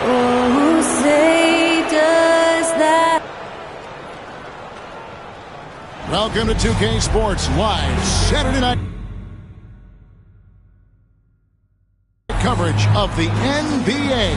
Oh, say does that. Welcome to 2K Sports Live Saturday night coverage of the NBA.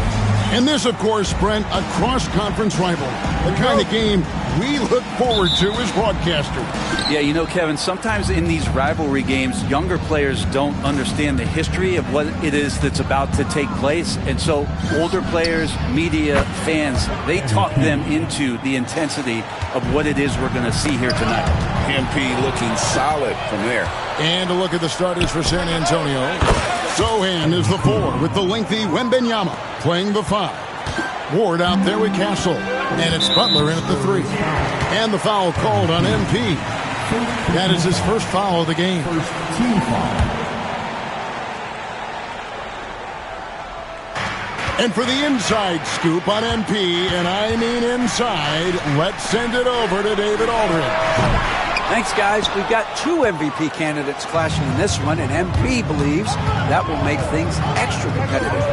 And this, of course, Brent, a cross-conference rival. The kind of game we look forward to as broadcasters. Yeah, you know, Kevin, sometimes in these rivalry games, younger players don't understand the history of what it is that's about to take place. And so older players, media, fans, they talk them into the intensity of what it is we're going to see here tonight. MP looking solid from there. And a look at the starters for San Antonio. Sochan is the 4 with the lengthy Wembanyama playing the 5. Ward out there with Castle. And it's Butler in at the 3. And the foul called on MP. That is his first foul of the game. First team foul. And for the inside scoop on MP, and I mean inside, let's send it over to David Aldridge. Thanks, guys. We've got 2 MVP candidates clashing in this one, and MP believes that will make things extra competitive.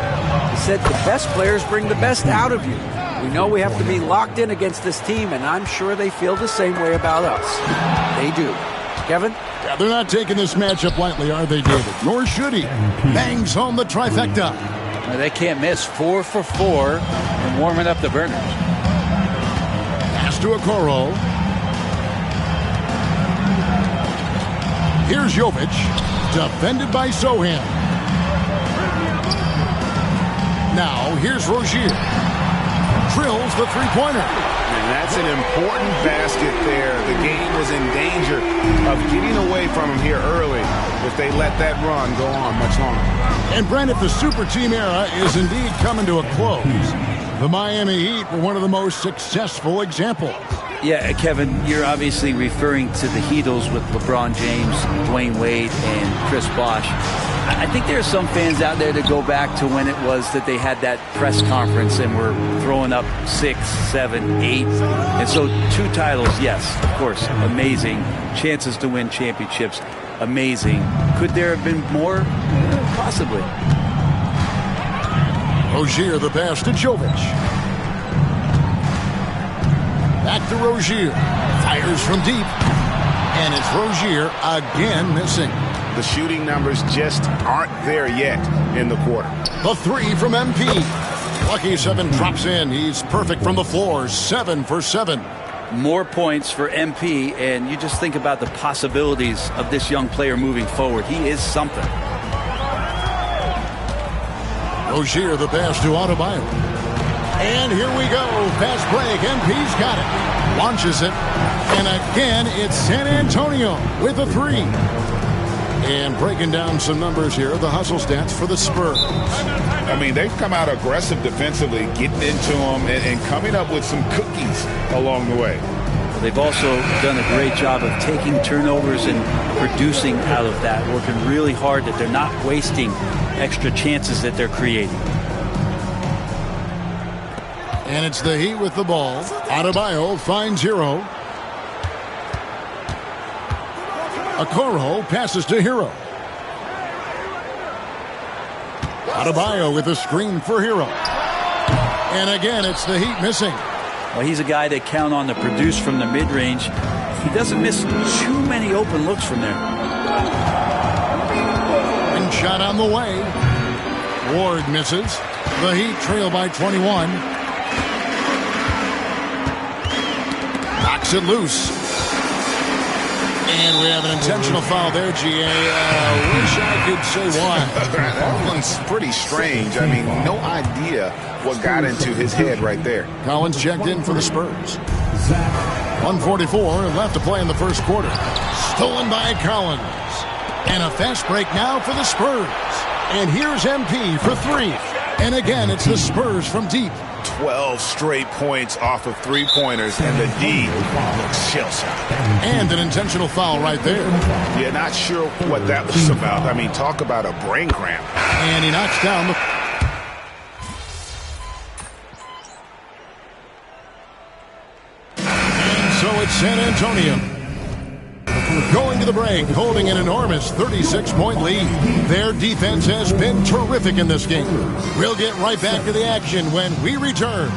He said the best players bring the best out of you. We know we have to be locked in against this team, and I'm sure they feel the same way about us. They do. Kevin? Yeah, they're not taking this matchup lightly, are they, David? Nor should he. Bangs home the trifecta. They can't miss. 4 for 4 and warming up the burners. Pass to Okoro. Here's Jovic, defended by Sochan. Now, here's Rozier. Drills the three-pointer. And that's an important basket there. The game was in danger of getting away from him here early if they let that run go on much longer. And Brent, if the super team era is indeed coming to a close, the Miami Heat were one of the most successful examples. Yeah, Kevin, you're obviously referring to the Heatles with LeBron James, Dwayne Wade, and Chris Bosh. I think there are some fans out there that go back to when it was that they had that press conference and were throwing up 6, 7, 8. And so 2 titles, yes, of course, amazing. Chances to win championships, amazing. Could there have been more? Possibly. Rozier the pass to Jovic. Back to Rozier. Fires from deep. And it's Rozier again missing. The shooting numbers just aren't there yet in the quarter. The 3 from MP. Lucky 7 drops in. He's perfect from the floor. 7 for 7. More points for MP, and you just think about the possibilities of this young player moving forward. He is something. Rozier the pass to Adebayo. And here we go. Fast break. MP's got it. Launches it. And again, it's San Antonio with a 3. And breaking down some numbers here, the hustle stats for the Spurs. I mean, they've come out aggressive defensively, getting into them and coming up with some cookies along the way. They've also done a great job of taking turnovers and producing out of that, working really hard that they're not wasting extra chances that they're creating. And it's the Heat with the ball. Adebayo finds Hero. Okoro passes to Hero. Adebayo with a screen for Hero. And again, it's the Heat missing. Well, he's a guy that count on to produce from the mid-range. He doesn't miss too many open looks from there. And shot on the way. Ward misses. The Heat trail by 21. Knocks it loose. And we have an intentional foul there, GA. Wish I could say why. That one's pretty strange. I mean, no idea what got into his head right there. Collins checked in for the Spurs. 1:44 left to play in the first quarter. Stolen by Collins. And a fast break now for the Spurs. And here's MP for 3. And again, it's the Spurs from deep. 12 straight points off of three-pointers, and the D looks shell-shocked. And an intentional foul right there. Yeah, not sure what that was about. I mean, talk about a brain cramp. And he knocks down the... And so it's San Antonio. The Going to the break, holding an enormous 36-point lead. Their defense has been terrific in this game. We'll get right back to the action when we return.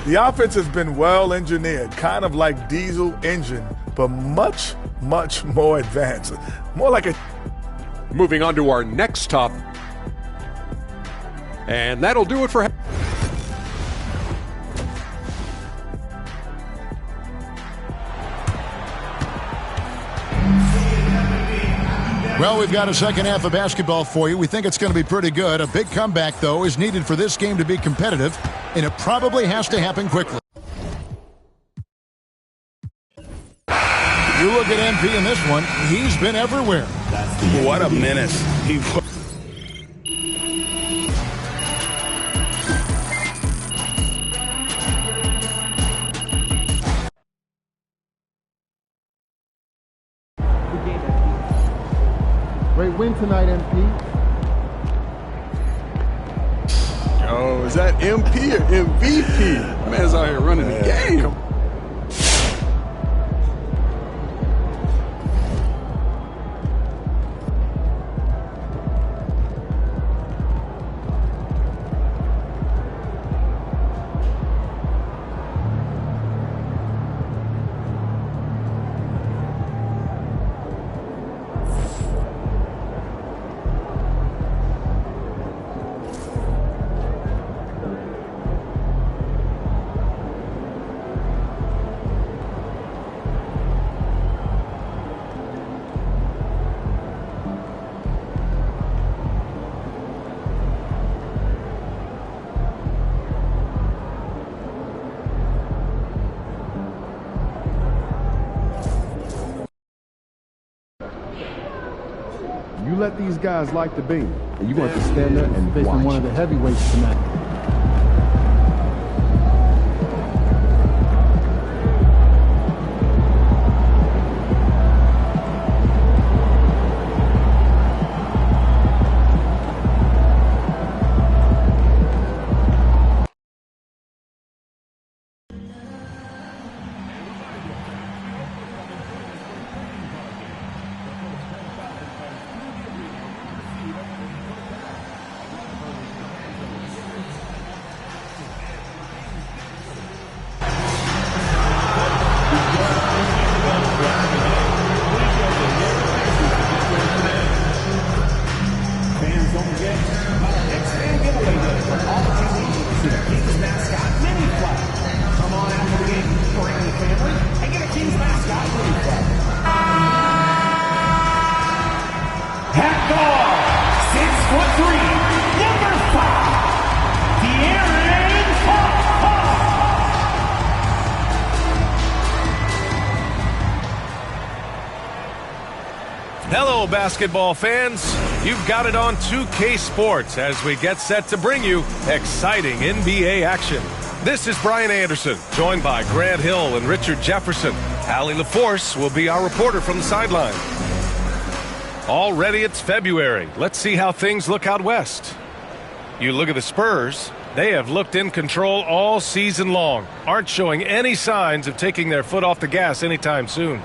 The offense has been well engineered, kind of like diesel engine, but much, much more advanced. More like a... Moving on to our next top. And that'll do it for... Well, we've got a second half of basketball for you. We think it's going to be pretty good. A big comeback, though, is needed for this game to be competitive, and it probably has to happen quickly. You look at MP in this one, he's been everywhere. What a menace. Great win tonight, MP. Oh, is that MP or MVP? Man's out here running the game. You let these guys like the beam, and you're going to stand there and face one of the heavyweights tonight. Hello, basketball fans. You've got it on 2K Sports as we get set to bring you exciting NBA action. This is Brian Anderson, joined by Grant Hill and Richard Jefferson. Allie LaForce will be our reporter from the sideline. Already it's February. Let's see how things look out west. You look at the Spurs. They have looked in control all season long, aren't showing any signs of taking their foot off the gas anytime soon.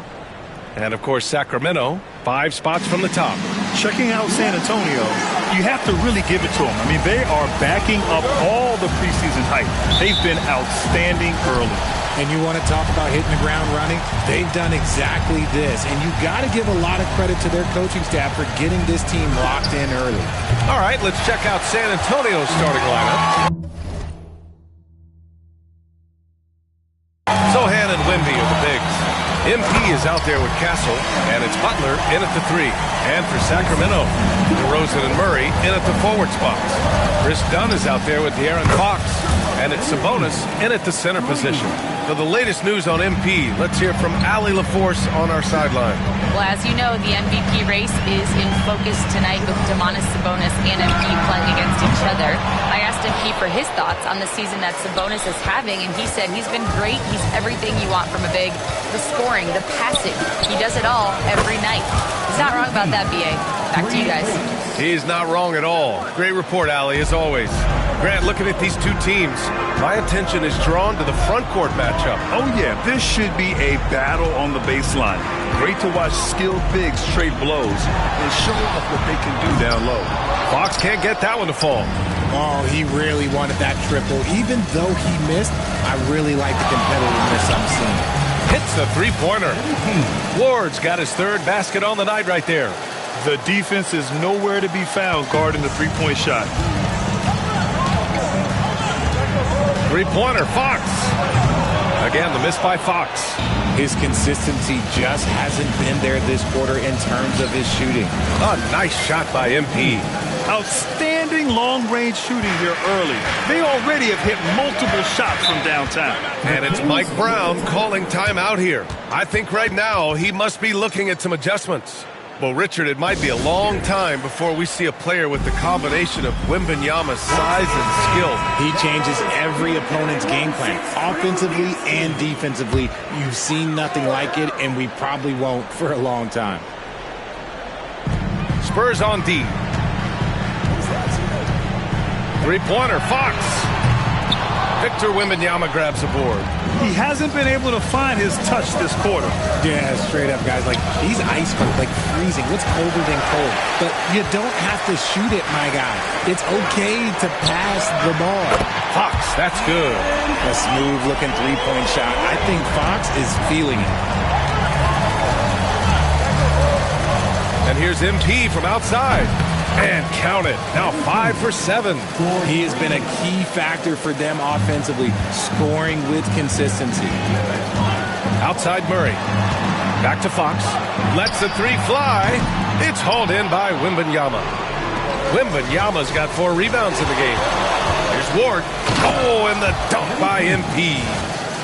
And, of course, Sacramento, 5 spots from the top. Checking out San Antonio, you have to really give it to them. I mean, they are backing up all the preseason hype. They've been outstanding early. And you want to talk about hitting the ground running? They've done exactly this. And you got to give a lot of credit to their coaching staff for getting this team locked in early. All right, let's check out San Antonio's starting lineup. Sohan and Wemby are the bigs. MP is out there with Castle, and it's Butler in at the 3. And for Sacramento, DeRozan and Murray in at the forward spots. Chris Dunn is out there with De'Aaron Fox, and it's Sabonis in at the center position. For the latest news on MP, let's hear from Allie LaForce on our sideline. Well, as you know, the MVP race is in focus tonight with Domantas Sabonis and MP playing against each other. I asked MP for his thoughts on the season that Sabonis is having, and he said he's been great. He's everything you want from a big. The scoring, the passing, he does it all every night. He's not wrong about that, BA. Back to you guys. He's not wrong at all. Great report, Allie, as always. Grant, looking at these two teams, my attention is drawn to the front court matchup. Oh, yeah, this should be a battle on the baseline. Great to watch skilled bigs trade blows and show off what they can do down low. Fox can't get that one to fall. Oh, he really wanted that triple. Even though he missed, I really like the competitiveness I'm seeing. Hits the three-pointer. Ward's got his third basket on the night right there. The defense is nowhere to be found guarding the three-point shot. Three-pointer, Fox. Again, the miss by Fox. His consistency just hasn't been there this quarter in terms of his shooting. A nice shot by MP. Outstanding long-range shooting here early. They already have hit multiple shots from downtown. And it's Mike Brown calling timeout here. I think right now he must be looking at some adjustments. Well, Richard, it might be a long time before we see a player with the combination of Wembanyama's size and skill. He changes every opponent's game plan, offensively and defensively. You've seen nothing like it, and we probably won't for a long time. Spurs on D. Three-pointer, Fox. Victor Wembanyama grabs a board. He hasn't been able to find his touch this quarter. Yeah, straight up, guys. Like, he's ice cold, like freezing. What's colder than cold? But you don't have to shoot it, my guy. It's okay to pass the ball. Fox, that's good. A smooth-looking three-point shot. I think Fox is feeling it. And here's MP from outside. And count it. Now 5 for 7. He has been a key factor for them offensively, scoring with consistency. Outside Murray. Back to Fox. Lets the three fly. It's hauled in by Wembanyama. Wembanyama's got 4 rebounds in the game. Here's Ward. Oh, and the dunk by MP.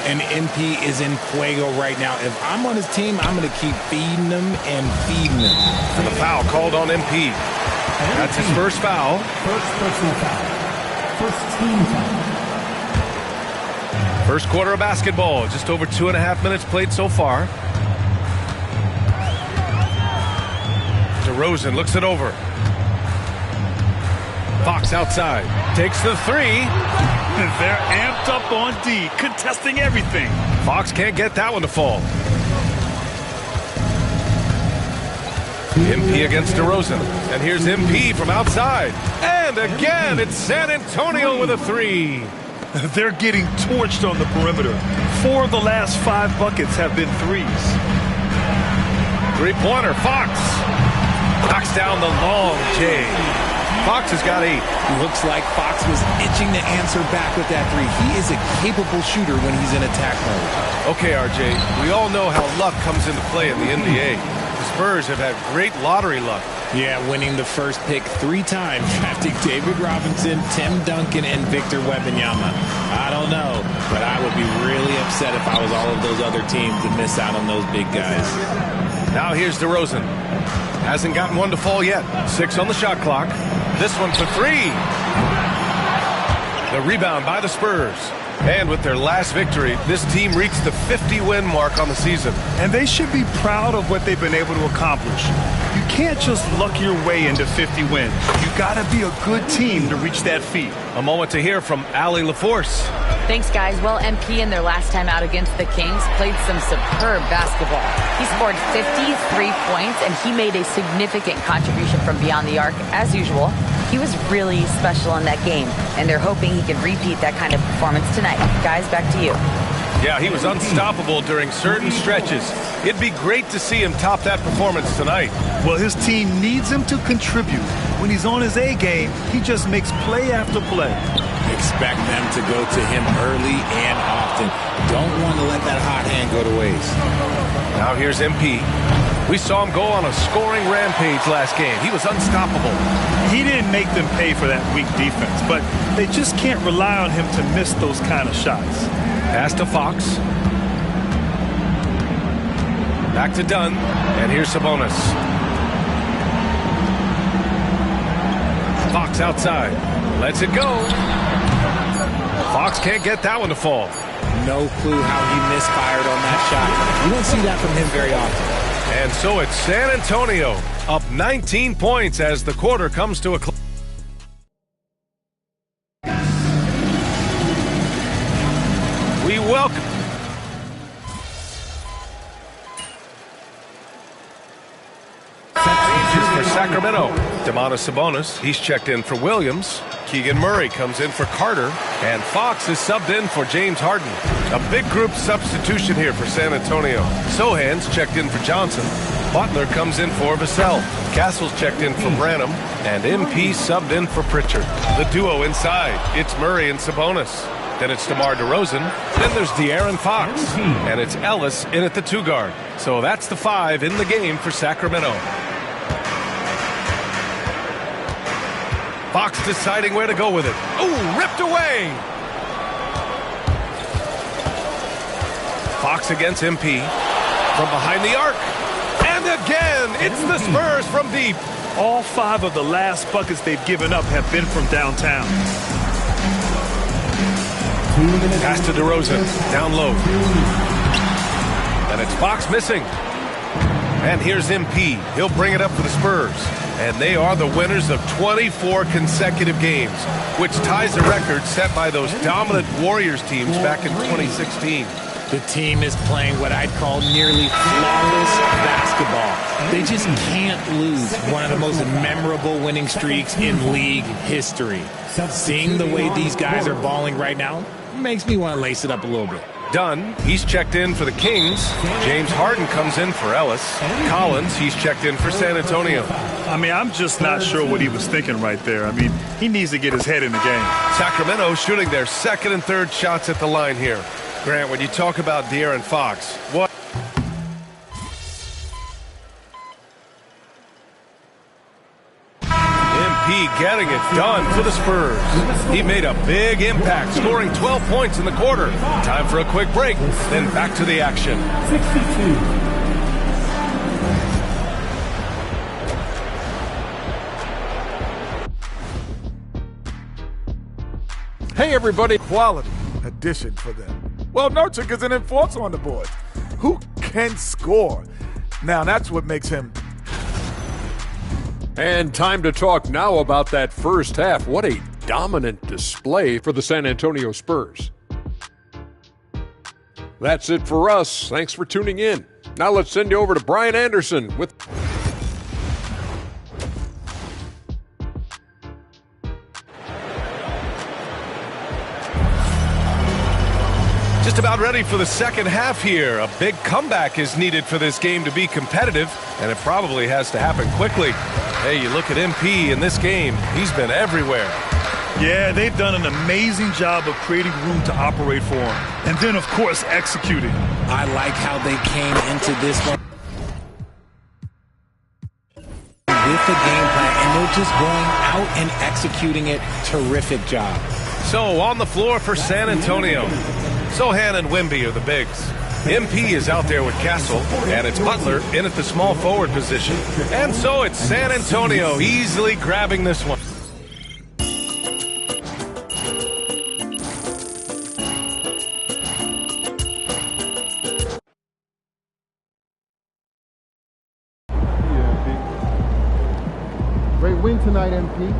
And MP is in fuego right now. If I'm on his team, I'm going to keep feeding him and feeding him. And the foul called on MP. That's his first foul. First personal foul. First team foul. First quarter of basketball. Just over 2.5 minutes played so far. DeRozan looks it over. Fox outside. Takes the three. They're amped up on D, contesting everything. Fox can't get that one to fall. MP against DeRozan. And here's MP from outside. And again, it's San Antonio with a three. They're getting torched on the perimeter. 4 of the last 5 buckets have been threes. Three-pointer, Fox. Knocks down the long J. Fox has got 8. Looks like Fox was itching to answer back with that three. He is a capable shooter when he's in attack mode. Okay, RJ, we all know how luck comes into play in the NBA. The Spurs have had great lottery luck. Yeah, winning the first pick 3 times, drafting David Robinson, Tim Duncan, and Victor Wembanyama. I don't know, but I would be really upset if I was all of those other teams to miss out on those big guys. Now here's DeRozan. Hasn't gotten one to fall yet. 6 on the shot clock. This one for 3. The rebound by the Spurs. And with their last victory, this team reached the 50-win mark on the season. And they should be proud of what they've been able to accomplish. You can't just luck your way into 50 wins. You got to be a good team to reach that feat. A moment to hear from Allie LaForce. Thanks, guys. Well, MP in their last time out against the Kings played some superb basketball. He scored 53 points, and he made a significant contribution from beyond the arc, as usual. He was really special in that game, and they're hoping he can repeat that kind of performance tonight. Guys, back to you. Yeah, he was unstoppable during certain stretches. It'd be great to see him top that performance tonight. Well, his team needs him to contribute. When he's on his A game, he just makes play after play. Expect them to go to him early and often. Don't want to let that hot hand go to waste. Now here's MP. We saw him go on a scoring rampage last game. He was unstoppable. He didn't make them pay for that weak defense, but they just can't rely on him to miss those kind of shots. Pass to Fox. Back to Dunn. And here's Sabonis. Fox outside. Lets it go. Fox can't get that one to fall. No clue how he misfired on that shot. You don't see that from him very often. And so it's San Antonio up 19 points as the quarter comes to a close. We welcome for Sacramento. Domantas Sabonis, he's checked in for Williams. Keegan Murray comes in for Carter. And Fox is subbed in for James Harden. A big group substitution here for San Antonio. Sohan's checked in for Johnson. Butler comes in for Vassell. Castle's checked in for Branham. And MP subbed in for Pritchard. The duo inside, it's Murray and Sabonis. Then it's DeMar DeRozan. Then there's De'Aaron Fox. And it's Ellis in at the 2 guard. So that's the 5 in the game for Sacramento. Fox deciding where to go with it. Ooh, ripped away. Fox against MP. From behind the arc. And again, it's the Spurs from deep. All 5 of the last buckets they've given up have been from downtown. Pass to DeRozan. Down low. And it's Fox missing. And here's MP. He'll bring it up for the Spurs. And they are the winners of 24 consecutive games, which ties the record set by those dominant Warriors teams back in 2016. The team is playing what I'd call nearly flawless basketball. They just can't lose one of the most memorable winning streaks in league history. Seeing the way these guys are balling right now makes me want to lace it up a little bit. Dunn, he's checked in for the Kings. James Harden comes in for Ellis. Collins, he's checked in for San Antonio. I mean, I'm just not sure what he was thinking right there. I mean, he needs to get his head in the game. Sacramento shooting their second and third shots at the line here. Grant, when you talk about De'Aaron Fox, what? MP getting it done for the Spurs. He made a big impact, scoring 12 points in the quarter. Time for a quick break, then back to the action. 62. Hey, everybody. Quality addition for them. Well, Nurkic is an enforcer on the board. Who can score? Now, that's what makes him. And time to talk now about that first half. What a dominant display for the San Antonio Spurs. That's it for us. Thanks for tuning in. Now let's send you over to Brian Anderson with... Just about ready for the second half here. A big comeback is needed for this game to be competitive, and it probably has to happen quickly. Hey, you look at MP in this game. He's been everywhere. Yeah, they've done an amazing job of creating room to operate for him. And then, of course, executing. I like how they came into this one with the game plan, and they're just going out and executing it. Terrific job. So, on the floor for San Antonio. Sohan and Wemby are the bigs. MP is out there with Castle, and it's Butler in at the small forward position. And so it's San Antonio easily grabbing this one. Great win tonight, MP.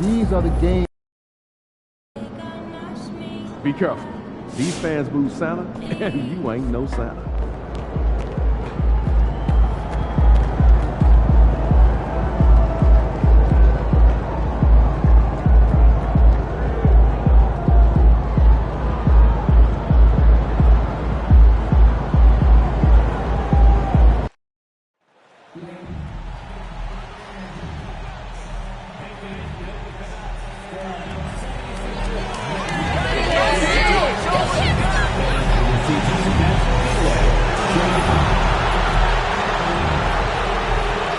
These are the games. Be careful. These fans boo Santa, and you ain't no Santa.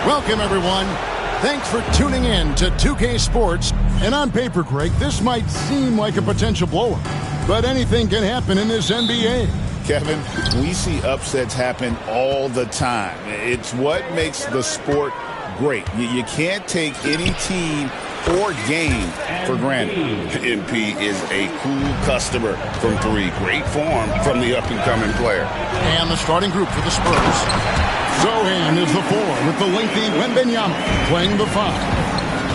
Welcome, everyone. Thanks for tuning in to 2K Sports. And on paper, Greg, this might seem like a potential blowout, but anything can happen in this NBA. Kevin, we see upsets happen all the time. It's what makes the sport great. You can't take any team or game for granted. MP is a cool customer from 3. Great form from the up-and-coming player. And the starting group for the Spurs. Sochan is the 4 with the lengthy Wembanyama playing the 5.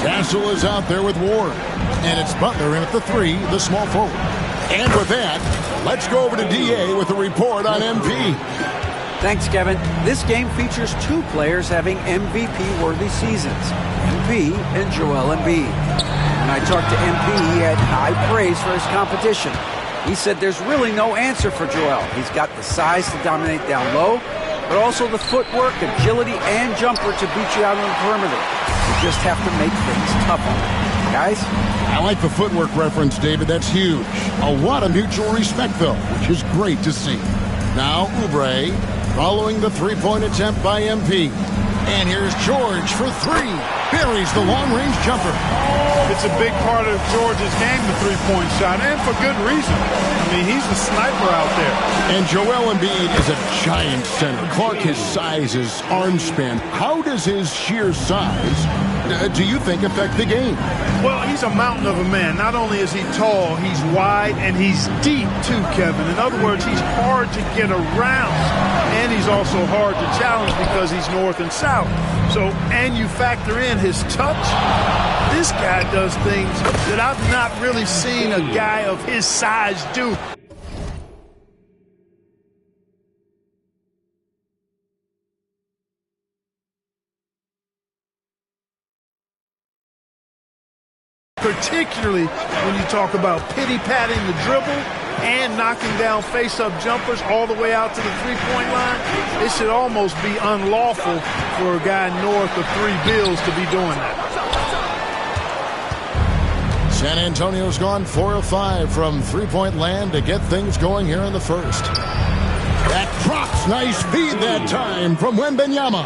Castle is out there with Ward. And it's Butler in at the 3, the small forward. And with that, let's go over to DA with a report on MP. Thanks, Kevin. This game features 2 players having MVP-worthy seasons, MP and Joel Embiid. When I talked to MP, he had high praise for his competition. He said there's really no answer for Joel. He's got the size to dominate down low, but also the footwork, agility, and jumper to beat you out on the perimeter. You just have to make things tougher. Guys? I like the footwork reference, David. That's huge. A lot of mutual respect, though, which is great to see. Now, Oubre following the three-point attempt by MP. And here's George for 3. Buries the long-range jumper. It's a big part of George's game, the three-point shot, and for good reason. I mean, he's a sniper out there. And Joel Embiid is a giant center. Clark, his size, his arm span. How does his sheer size, do you think, affect the game? Well, he's a mountain of a man. Not only is he tall, he's wide, and he's deep, too, Kevin. In other words, he's hard to get around. And he's also hard to challenge because he's north and south. So, and you factor in his touch, this guy does things that I've not really seen a guy of his size do. Particularly when you talk about pity-patting the dribble and knocking down face-up jumpers all the way out to the three-point line. It should almost be unlawful for a guy north of 3 bills to be doing that. San Antonio's gone 4 of 5 from three-point land to get things going here in the first. That drops. Nice feed that time from Wembanyama.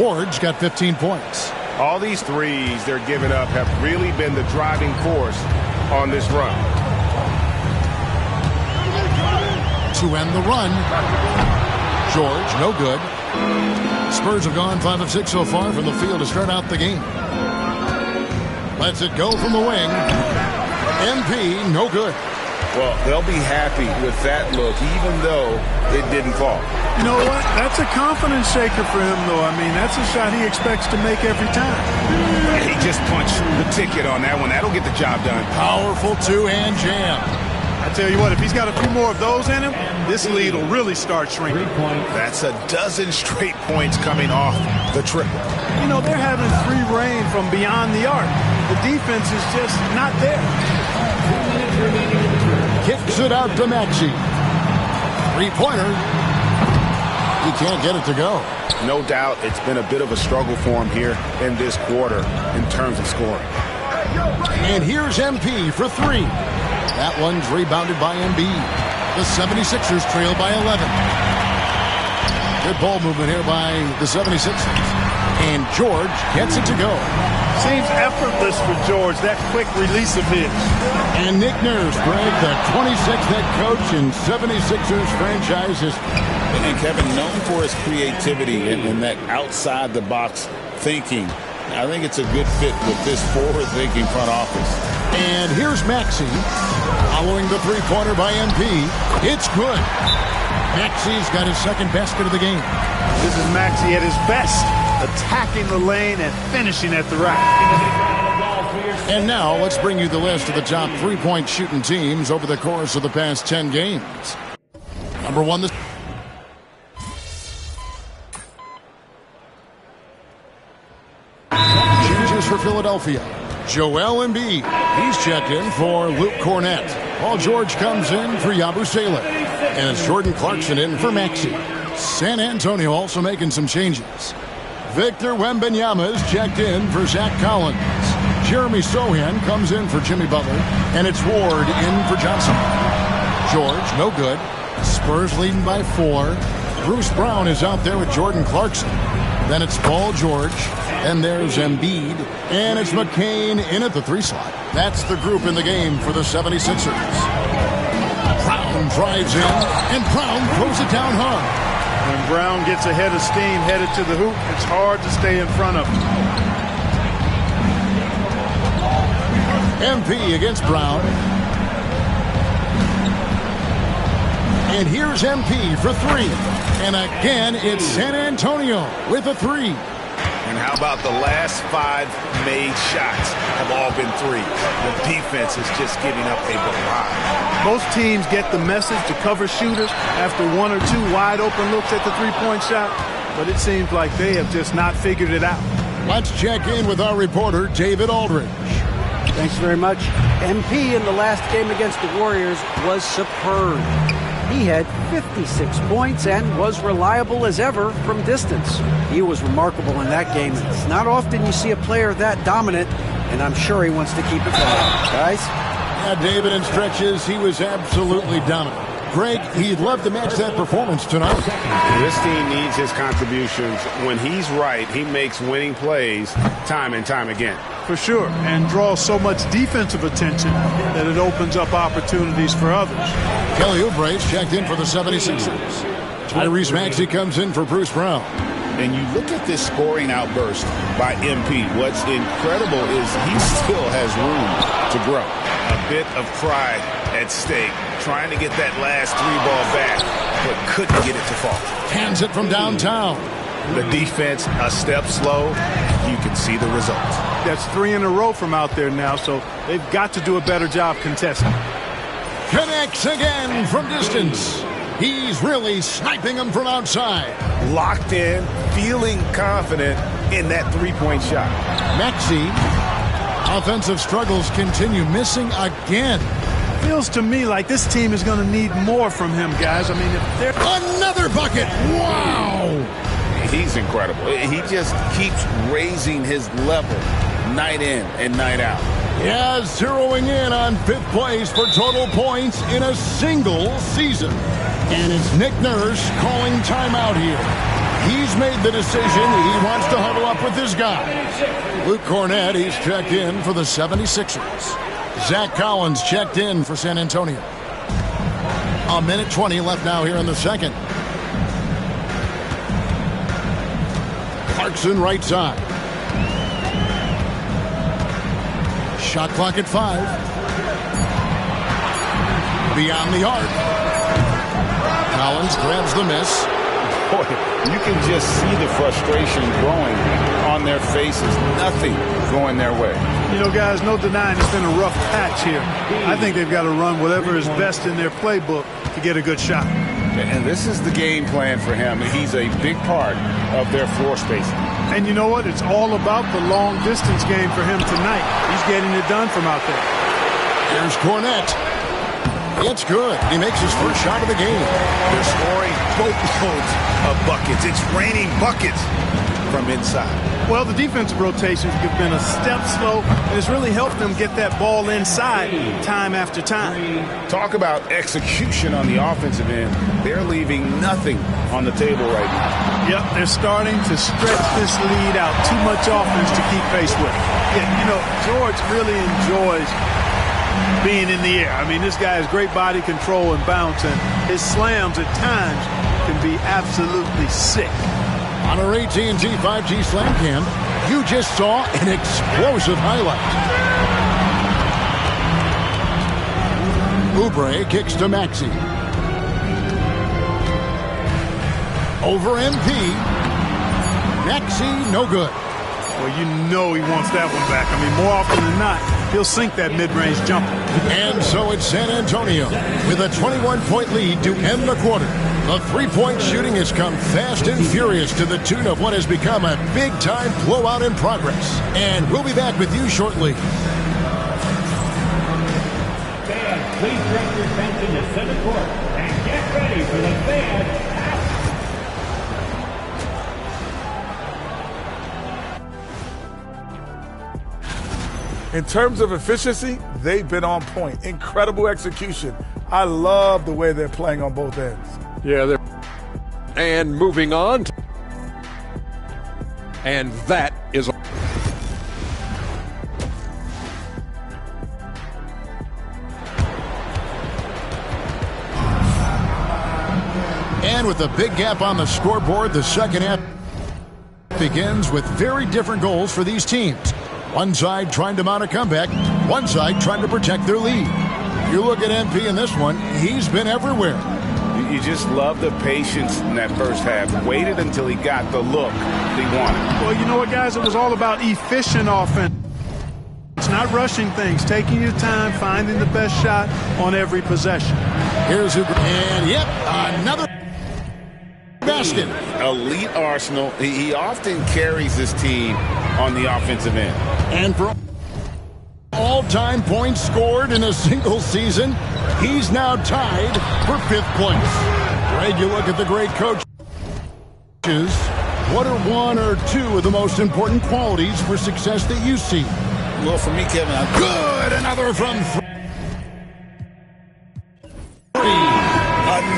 Ward's got 15 points. All these threes they're giving up have really been the driving force on this run. To end the run, George, no good. Spurs have gone 5 of 6 so far from the field to start out the game. Lets it go from the wing. MP, no good. Well, they'll be happy with that look, even though it didn't fall. You know what? That's a confidence shaker for him, though. I mean, that's a shot he expects to make every time. He just punched the ticket on that one. That'll get the job done. Powerful two-hand jam. I tell you what, if he's got a few more of those in him, this lead will really start shrinking. That's a dozen straight points coming off the triple. You know, they're having free reign from beyond the arc. The defense is just not there. Kicks it out to Maxey. Three-pointer. He can't get it to go. No doubt it's been a bit of a struggle for him here in this quarter in terms of scoring. And here's MP for 3. That one's rebounded by Embiid. The 76ers trail by 11. Good ball movement here by the 76ers. And George gets it to go. Seems effortless for George, that quick release of his. And Nick Nurse, Greg, the 26th head coach in 76ers franchises. And Kevin, known for his creativity and that outside-the-box thinking. I think it's a good fit with this forward-thinking front office. And here's Maxey following the three-pointer by MP. It's good. Maxey's got his second basket of the game. This is Maxey at his best, attacking the lane and finishing at the rack. And now let's bring you the list of the top three-point shooting teams over the course of the past 10 games. Number 1, the changes for Philadelphia. Joel Embiid. He's checked in for Luke Cornett. Paul George comes in for Yabusele. And it's Jordan Clarkson in for Maxey. San Antonio also making some changes. Victor Wembanyama is checked in for Zach Collins. Jeremy Sochan comes in for Jimmy Butler. And it's Ward in for Johnson. George, no good. Spurs leading by 4. Bruce Brown is out there with Jordan Clarkson. Then it's Paul George. And there's Embiid. And it's McCain in at the 3 slot. That's the group in the game for the 76ers. Brown drives in, and Brown throws it down hard. When Brown gets ahead of steam, headed to the hoop, it's hard to stay in front of him. MP against Brown. And here's MP for 3. And again, it's San Antonio with a 3. And how about the last 5 made shots have all been 3. The defense is just giving up a barrage. Most teams get the message to cover shooters after 1 or 2 wide open looks at the three-point shot, but it seems like they have just not figured it out. Let's check in with our reporter, David Aldridge. Thanks very much. MP in the last game against the Warriors was superb. He had 56 points and was reliable as ever from distance. He was remarkable in that game. It's not often you see a player that dominant, and I'm sure he wants to keep it going. Guys? Yeah, David, in stretches, he was absolutely dominant. Greg, he'd love to match that performance tonight. This team needs his contributions. When he's right, he makes winning plays time and time again. For sure, and draws so much defensive attention that it opens up opportunities for others. Kelly Oubre's checked in for the 76ers. Tyrese Maxey comes in for Bruce Brown. And you look at this scoring outburst by MP. What's incredible is he still has room to grow. A bit of pride at stake, trying to get that last 3-ball back, but couldn't get it to fall. Hands it from downtown. The defense a step slow, you can see the results. That's 3 in a row from out there now, so they've got to do a better job contesting. Connects again from distance. He's really sniping them from outside. Locked in, feeling confident in that 3-point shot. Maxey, offensive struggles continue, missing again. Feels to me like this team is going to need more from him, guys. I mean, if they're... Another bucket! Wow! He's incredible. He just keeps raising his level night in and night out. Yeah, zeroing in on 5th place for total points in a single season. And it's Nick Nurse calling timeout here. He's made the decision he wants to huddle up with this guy. Luke Cornett, he's checked in for the 76ers. Zach Collins checked in for San Antonio. 1:20 left now here in the second. Clarkson right side. Shot clock at 5. Beyond the arc. Collins grabs the miss. Boy, you can just see the frustration growing on their faces. Nothing going their way. You know, guys, no denying it's been a rough patch here. I think they've got to run whatever is best in their playbook to get a good shot. And this is the game plan for him. He's a big part of their floor spacing. And you know what? It's all about the long-distance game for him tonight. He's getting it done from out there. Here's Cornett. It's good. He makes his first shot of the game. They're scoring boatloads of buckets. It's raining buckets from inside. Well, the defensive rotations have been a step slow, and it's really helped them get that ball inside time after time. Talk about execution on the offensive end. They're leaving nothing on the table right now. Yep, they're starting to stretch this lead out. Too much offense to keep pace with. Yeah, you know, George really enjoys being in the air. I mean, this guy has great body control and bounce, and his slams at times can be absolutely sick. On our AT&T 5G Slam Cam, you just saw an explosive highlight. Oubre kicks to Maxey. Over MP. Maxey, no good. Well, you know he wants that one back. I mean, more often than not, he'll sink that mid-range jumper. And so it's San Antonio with a 21-point lead to end the quarter. The three-point shooting has come fast and furious to the tune of what has become a big-time blowout in progress. And we'll be back with you shortly. Fans, please direct your attention to center court and get ready for the fan. In terms of efficiency, they've been on point. Incredible execution. I love the way they're playing on both ends. Yeah, and moving on. And that is And with a big gap on the scoreboard, the second half begins with very different goals for these teams. One side trying to mount a comeback, one side trying to protect their lead. You look at MP in this one, he's been everywhere. You just love the patience in that first half. Waited until he got the look he wanted. Well, you know what, guys? It was all about efficient offense. It's not rushing things, taking your time, finding the best shot on every possession. Here's who, and yep, another basket. Elite Arsenal. He often carries his team on the offensive end. And for all-time points scored in a single season, he's now tied for 5th place. Greg, you look at the great coaches. What are one or two of the most important qualities for success that you see? Well, for me, Kevin, good. Another from 3.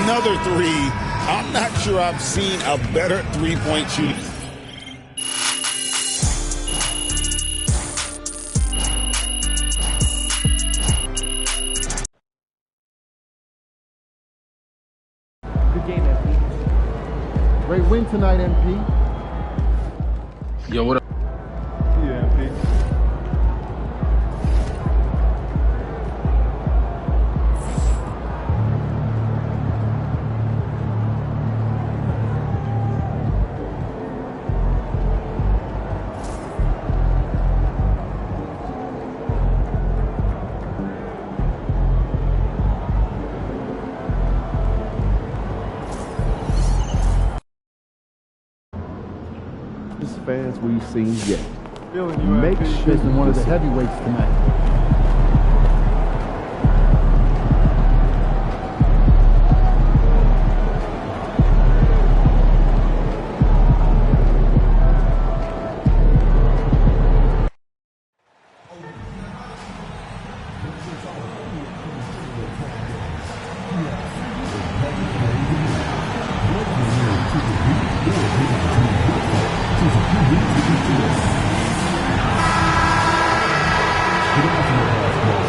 Another 3. I'm not sure I've seen a better three-point shooter. Good game, MP. Great win tonight, MP. Yo, what up? Yeah, MP. Fans we've seen yet. Make sure one of the heavyweights tonight.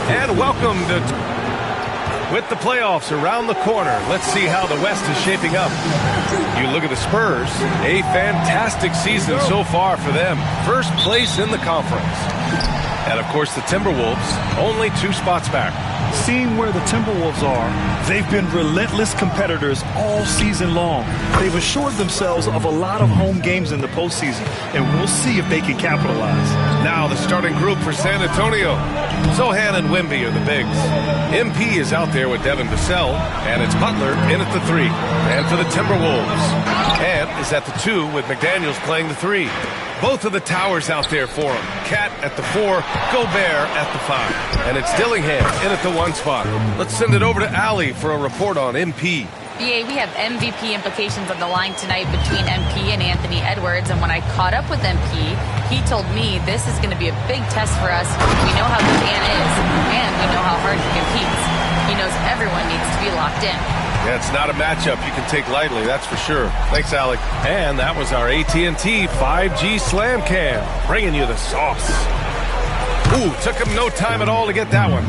And welcome to with the playoffs around the corner. Let's see how the West is shaping up. You look at the Spurs, a fantastic season so far for them. First place in the conference. And, of course, the Timberwolves, only 2 spots back. Seeing where the Timberwolves are, they've been relentless competitors all season long. They've assured themselves of a lot of home games in the postseason, and we'll see if they can capitalize. Now the starting group for San Antonio. Sochan and Wemby are the bigs. MP is out there with Devin Vassell, and it's Butler in at the 3. And for the Timberwolves, Ant is at the 2 with McDaniels playing the 3. Both of the towers out there for him. Cat at the 4, Gobert at the 5. And it's Dillingham in at the 1 spot. Let's send it over to Allie for a report on MP. BA, we have MVP implications on the line tonight between MP and Anthony Edwards, and when I caught up with MP, he told me this is going to be a big test for us. We know how good Ant is, and we know how hard he competes. He knows everyone needs to be locked in. Yeah, it's not a matchup you can take lightly, that's for sure. Thanks, Alec. And that was our AT&T 5G Slam Cam, bringing you the sauce. Ooh, took him no time at all to get that one.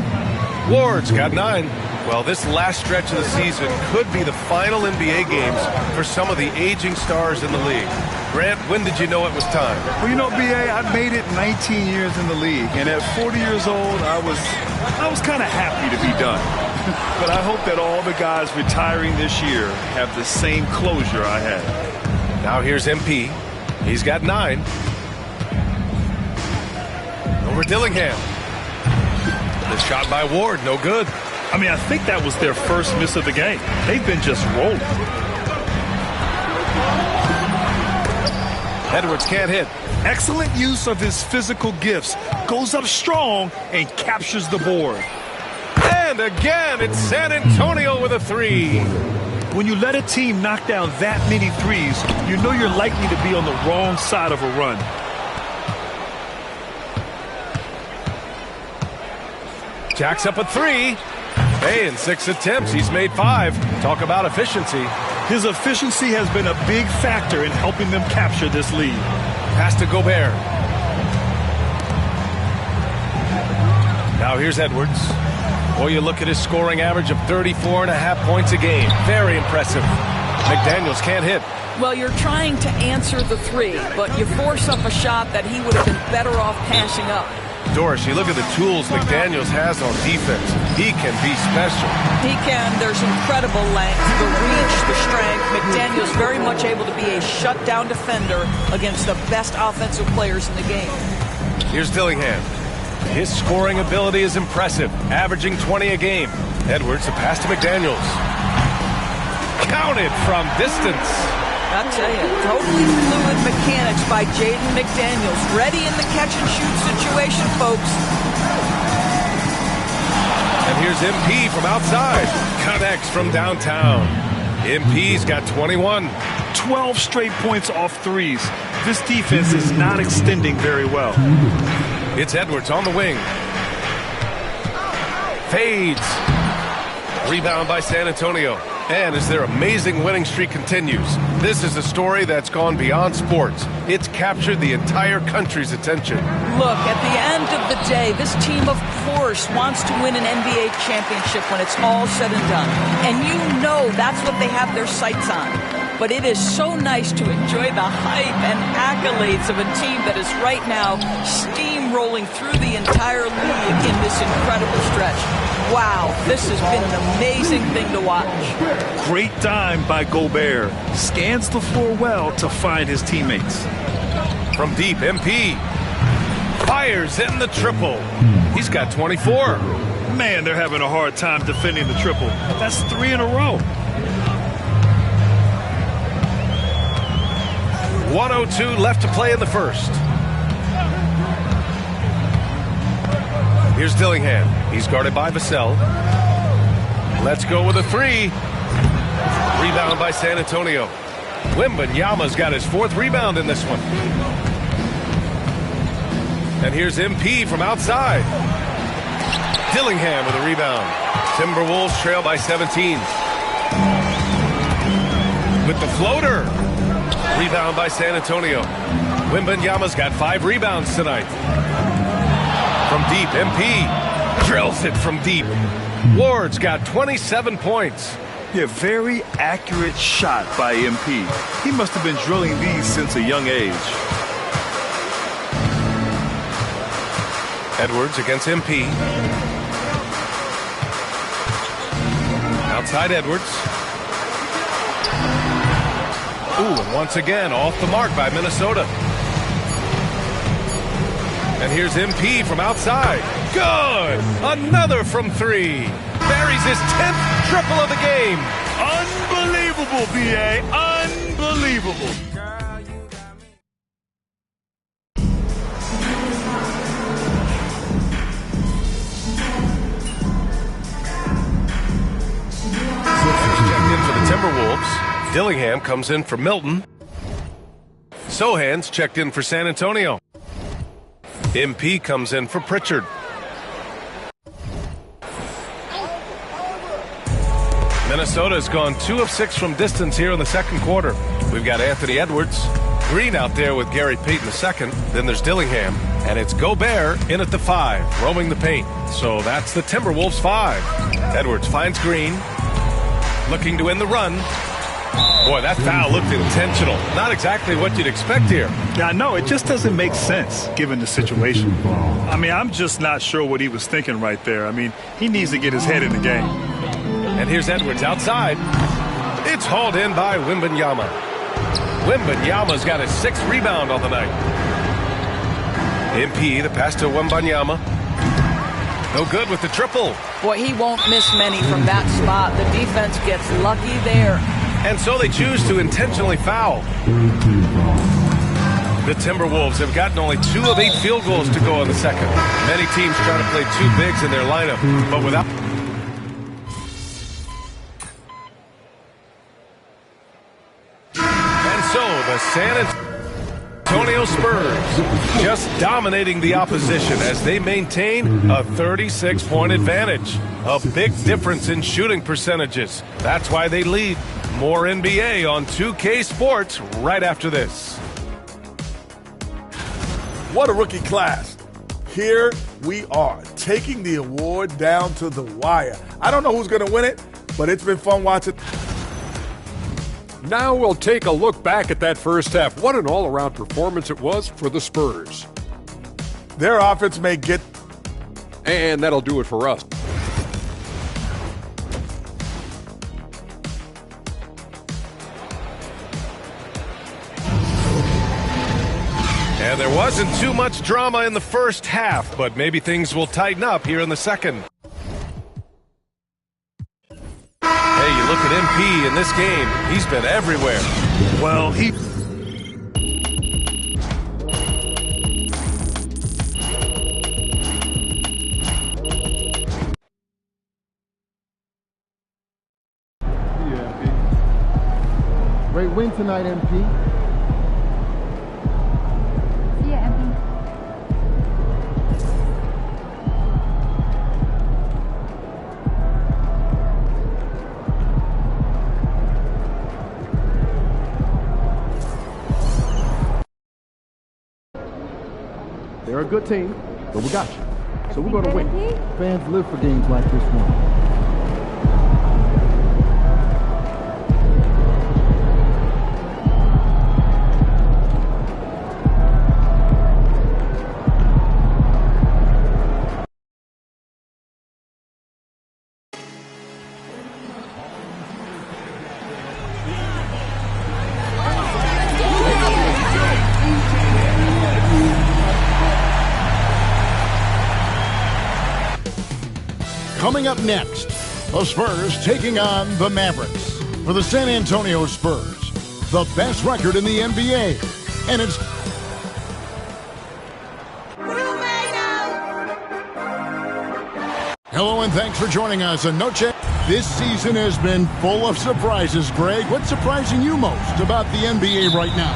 Ward's got 9. Well, this last stretch of the season could be the final NBA games for some of the aging stars in the league. Grant, when did you know it was time? Well, you know, BA, I made it 19 years in the league, and at 40 years old, I was kind of happy to be done. But I hope that all the guys retiring this year have the same closure I had. Now here's MP. He's got 9. Over Dillingham. The shot by Ward, no good. I mean, I think that was their first miss of the game. They've been just rolling. Edwards can't hit. Excellent use of his physical gifts. Goes up strong and captures the board. And again, it's San Antonio with a 3. When you let a team knock down that many threes, you know you're likely to be on the wrong side of a run. Jack's up a 3. Hey, in 6 attempts, he's made 5. Talk about efficiency. His efficiency has been a big factor in helping them capture this lead. Pass to Gobert. Now here's Edwards. Boy, you look at his scoring average of 34.5 points a game. Very impressive. McDaniels can't hit. Well, you're trying to answer the three, but you force up a shot that he would have been better off passing up. Doris, you look at the tools McDaniels has on defense. He can be special. He can. There's incredible length, the reach, the strength. McDaniels very much able to be a shutdown defender against the best offensive players in the game. Here's Dillingham. His scoring ability is impressive, averaging 20 a game. Edwards, a pass to McDaniels. Counted from distance. I'll tell you, totally fluid mechanics by Jaden McDaniels. Ready in the catch-and-shoot situation, folks. And here's MP from outside. Connects from downtown. MP's got 21. 12 straight points off threes. This defense is not extending very well. It's Edwards on the wing. Fades. Rebound by San Antonio. And as their amazing winning streak continues, this is a story that's gone beyond sports. It's captured the entire country's attention. Look, at the end of the day, this team, of course, wants to win an NBA championship when it's all said and done. And you know that's what they have their sights on. But it is so nice to enjoy the hype and accolades of a team that is right now steamrolling through the entire league in this incredible stretch. Wow, this has been an amazing thing to watch. Great dime by Gobert. Scans the floor well to find his teammates. From deep, MP fires in the triple. He's got 24. Man, they're having a hard time defending the triple. That's 3 in a row. 1:02 left to play in the first. Here's Dillingham. He's guarded by Vassell. Let's go with a three. Rebound by San Antonio. Wembanyama's got his 4th rebound in this one. And here's MP from outside. Dillingham with a rebound. Timberwolves trail by 17. With the floater. Rebound by San Antonio. Wembanyama's got 5 rebounds tonight. From deep, MP drills it from deep. Ward's got 27 points. Yeah, very accurate shot by MP. He must have been drilling these since a young age. Edwards against MP. Outside Edwards. Ooh, and once again, off the mark by Minnesota. And here's MP from outside. Good! Another from 3. Buries his 10th triple of the game. Unbelievable, B.A. Unbelievable. Checked in for the Timberwolves. Dillingham comes in for Milton. Sohan's checked in for San Antonio. MP comes in for Pritchard. Minnesota's gone 2 of 6 from distance here in the second quarter. We've got Anthony Edwards. Green out there with Gary Payton II. Then there's Dillingham. And it's Gobert in at the 5, roaming the paint. So that's the Timberwolves 5. Edwards finds Green. Looking to win the run. Boy, that foul looked intentional. Not exactly what you'd expect here. Yeah, no, it just doesn't make sense given the situation. I mean, I'm just not sure what he was thinking right there. I mean, he needs to get his head in the game. And here's Edwards outside. It's hauled in by Wembanyama. Wembanyama's got his 6th rebound on the night. MP, the pass to Wembanyama. No good with the triple. Boy, he won't miss many from that spot. The defense gets lucky there. And so they choose to intentionally foul. The Timberwolves have gotten only 2 of 8 field goals to go in the second. Many teams try to play 2 bigs in their lineup, but without... And so the San Antonio Spurs just dominating the opposition as they maintain a 36-point advantage. A big difference in shooting percentages. That's why they lead. More NBA on 2K Sports right after this. What a rookie class. Here we are, taking the award down to the wire. I don't know who's going to win it, but it's been fun watching. Now we'll take a look back at that first half. What an all-around performance it was for the Spurs. Their offense may get... And that'll do it for us. And there wasn't too much drama in the first half, but maybe things will tighten up here in the second. Hey, you look at MP in this game, he's been everywhere. Well, he... Great win tonight, MP. They're a good team, but we got you. So we're going to win. Fans live for games like this one. Coming up next, the Spurs taking on the Mavericks. For the San Antonio Spurs, the best record in the NBA. And it's... Hello and thanks for joining us on Noche. This season has been full of surprises, Greg. What's surprising you most about the NBA right now?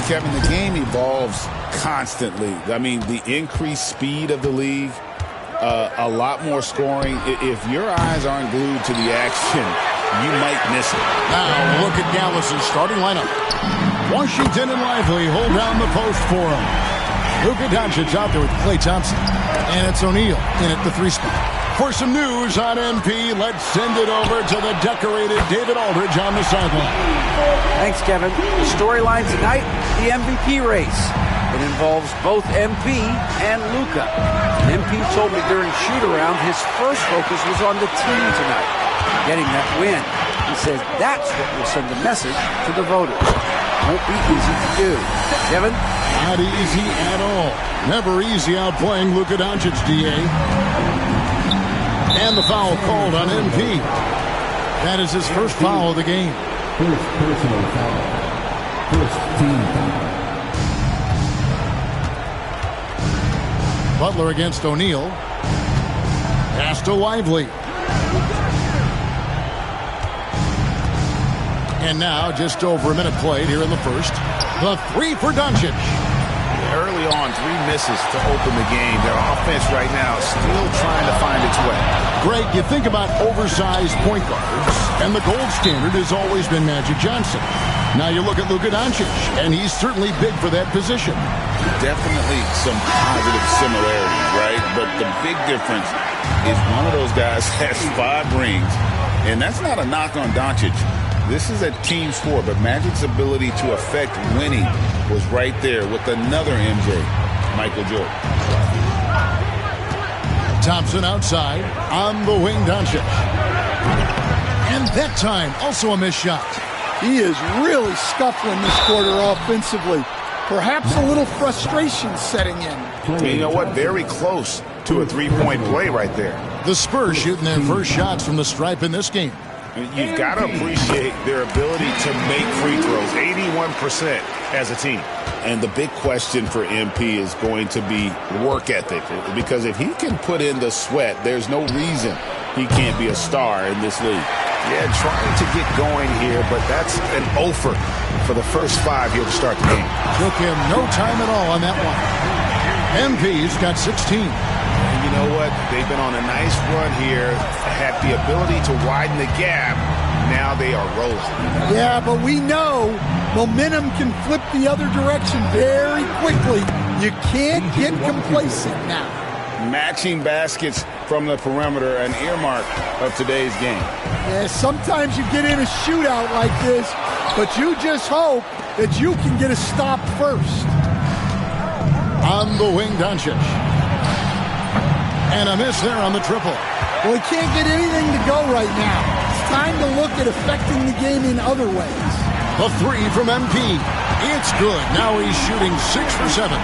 Kevin, the game evolves constantly. I mean, the increased speed of the league, a lot more scoring. If your eyes aren't glued to the action, you might miss it. Now look at Dallas's starting lineup. Washington and Lively hold down the post for him. Luka Doncic out there with Klay Thompson. And it's O'Neal in at the 3 spot. For some news on MP, let's send it over to the decorated David Aldridge on the sideline. Thanks, Kevin. The storyline tonight, the MVP race. It involves both MP and Luka. MP told me during shoot-around his first focus was on the team tonight, getting that win. He says that's what will send a message to the voters. Won't be easy to do. Kevin? Not easy at all. Never easy outplaying Luka Doncic, D.A. And the foul called on MP. That is his first foul of the game. First personal foul. First team foul. Butler against O'Neal. Pass to Lively. And now just over a minute played here in the first. The 3 for Doncic. Early on, 3 misses to open the game. Their offense right now is still trying to find its way. Greg, you think about oversized point guards, and the gold standard has always been Magic Johnson. Now you look at Luka Doncic, and he's certainly big for that position. Definitely some positive similarities, right? But the big difference is one of those guys has 5 rings, and that's not a knock on Doncic. This is a team sport, but Magic's ability to affect winning was right there with another MJ, Michael Jordan. Thompson outside, on the wing, Doncic. And that time, also a missed shot. He is really scuffling this quarter offensively. Perhaps a little frustration setting in. You know what? Very close to a 3-point play right there. The Spurs shooting their first shots from the stripe in this game. You've got to appreciate their ability to make free throws, 81% as a team. And the big question for MP is going to be work ethic, because if he can put in the sweat, there's no reason he can't be a star in this league. Yeah, trying to get going here, but that's an offer for the first 5 here to start the game. Took him no time at all on that one. MP's got 16. And you know what? They've been on a nice run here, had the ability to widen the gap. Now they are rolling. Yeah, but we know momentum can flip the other direction very quickly. You can't get complacent now. Matching baskets from the perimeter, an earmark of today's game. Yeah, sometimes you get in a shootout like this, but you just hope that you can get a stop first. On the wing, Doncic. And a miss there on the triple. Well, he can't get anything to go right now. It's time to look at affecting the game in other ways. The three from MP. It's good. Now he's shooting 6 for 7.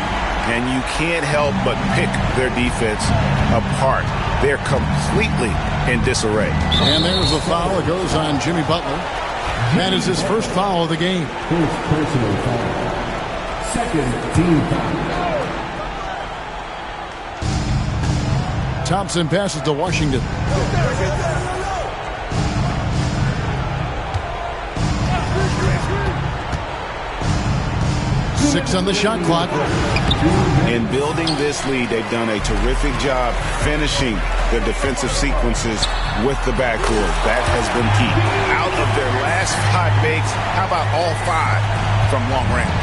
And you can't help but pick their defense apart. They're completely in disarray. And there's the foul. It goes on Jimmy Butler. That is his first foul of the game. First personal foul. Second team foul. Thompson passes to Washington. 6 on the shot clock. In building this lead, they've done a terrific job finishing their defensive sequences with the backboard. That has been key. Out of their last 5 makes, how about all 5 from long range?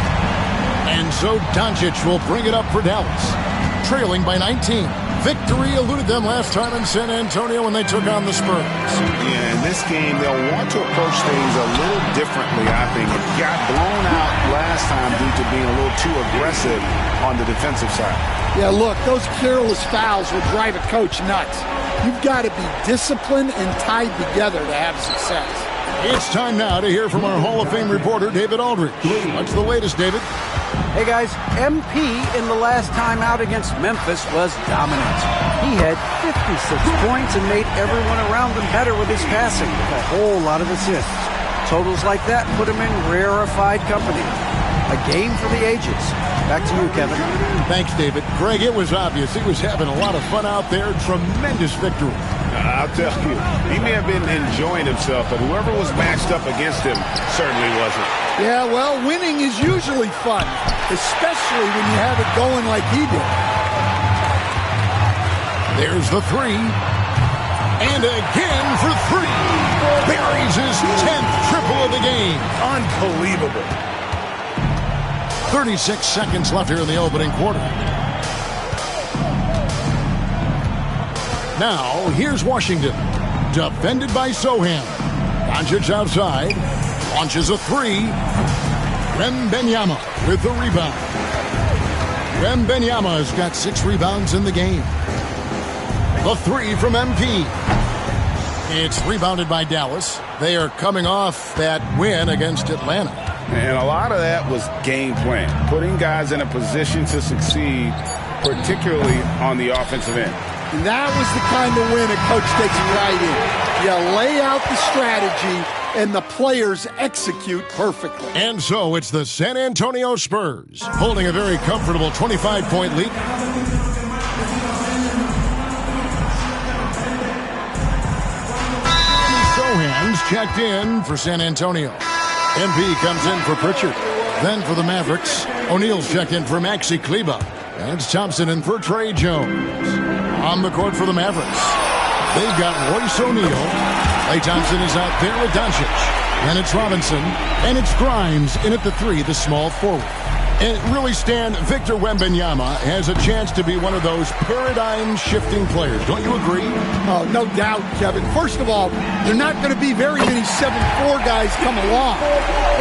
And so Doncic will bring it up for Dallas, trailing by 19. Victory eluded them last time in San Antonio when they took on the Spurs. Yeah, in this game, they'll want to approach things a little differently, I think. It got blown out last time due to being a little too aggressive on the defensive side. Yeah, look, those careless fouls will drive a coach nuts. You've got to be disciplined and tied together to have success. It's time now to hear from our Hall of Fame reporter, David Aldridge. What's the latest, David? Hey guys, MP in the last time out against Memphis was dominant. He had 56 points and made everyone around him better with his passing, with a whole lot of assists. Totals like that put him in rarefied company. A game for the ages. Back to you, Kevin. Thanks, David. Greg, it was obvious he was having a lot of fun out there. Tremendous victory. I'll tell you, he may have been enjoying himself, but whoever was matched up against him certainly wasn't. Yeah, well, winning is usually fun, especially when you have it going like he did. There's the 3. And again for 3. Buries his 10th triple of the game. Unbelievable. 36 seconds left here in the opening quarter. Now, here's Washington. Defended by Sohan. Doncic outside. Launches a 3. Wembanyama with the rebound. Wembanyama has got 6 rebounds in the game. The 3 from MP. It's rebounded by Dallas. They are coming off that win against Atlanta. And a lot of that was game plan, putting guys in a position to succeed, particularly on the offensive end. And that was the kind of win a coach takes pride in. You lay out the strategy, and the players execute perfectly. And so it's the San Antonio Spurs holding a very comfortable 25-point lead. Sohan's checked in for San Antonio. MP comes in for Pritchard. Then for the Mavericks, O'Neal's checked in for Maxi Kleber. And it's Thompson in for Trey Jones. On the court for the Mavericks, they've got Royce O'Neal. Klay Thompson is out there with Doncic. And it's Robinson. And it's Grimes in at the 3, the small forward. And really, Stan, Victor Wembanyama has a chance to be one of those paradigm-shifting players. Don't you agree? Oh, no doubt, Kevin. First of all, there are not going to be very many 7'4 guys come along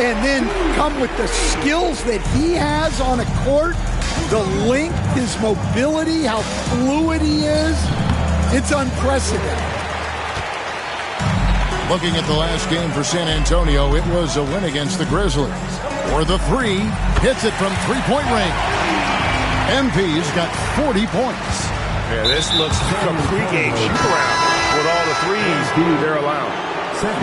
and then come with the skills that he has on a court, the length, his mobility, how fluid he is. It's unprecedented. Looking at the last game for San Antonio, it was a win against the Grizzlies. Or the 3, hits it from 3-point range. MP's got 40 points. Yeah, this looks like a pregame shoot-around with all the threes they're allowing.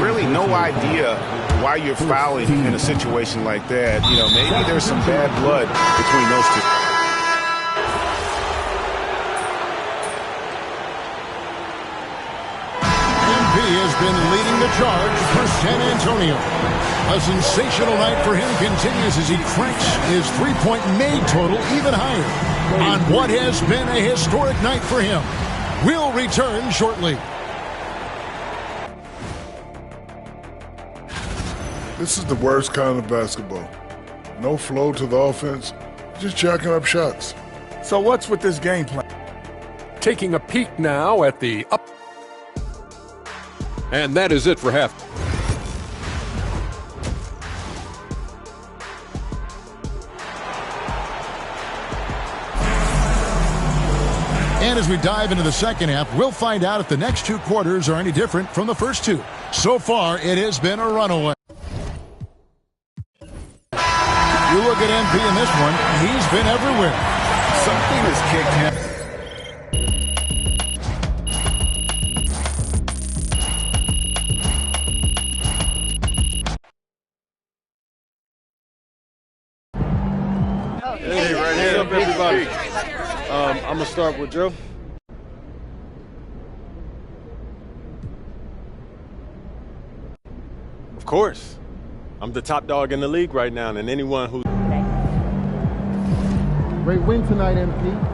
Really no idea why you're fouling in a situation like that. You know, maybe there's some bad blood between those two. MP has been leading the charge for San Antonio. A sensational night for him continues as he cranks his three-point made total even higher on what has been a historic night for him. We'll return shortly. This is the worst kind of basketball. No flow to the offense, just jacking up shots. So what's with this game plan? Taking a peek now at the up. And that is it for half. And as we dive into the second half, we'll find out if the next two quarters are any different from the first two. So far, it has been a runaway. You look at MP in this one, he's been everywhere. Something has kicked him. Hey, right here. What's up, everybody? I'm going to start with Joe. Of course. I'm the top dog in the league right now, and anyone who... Great win tonight, MP.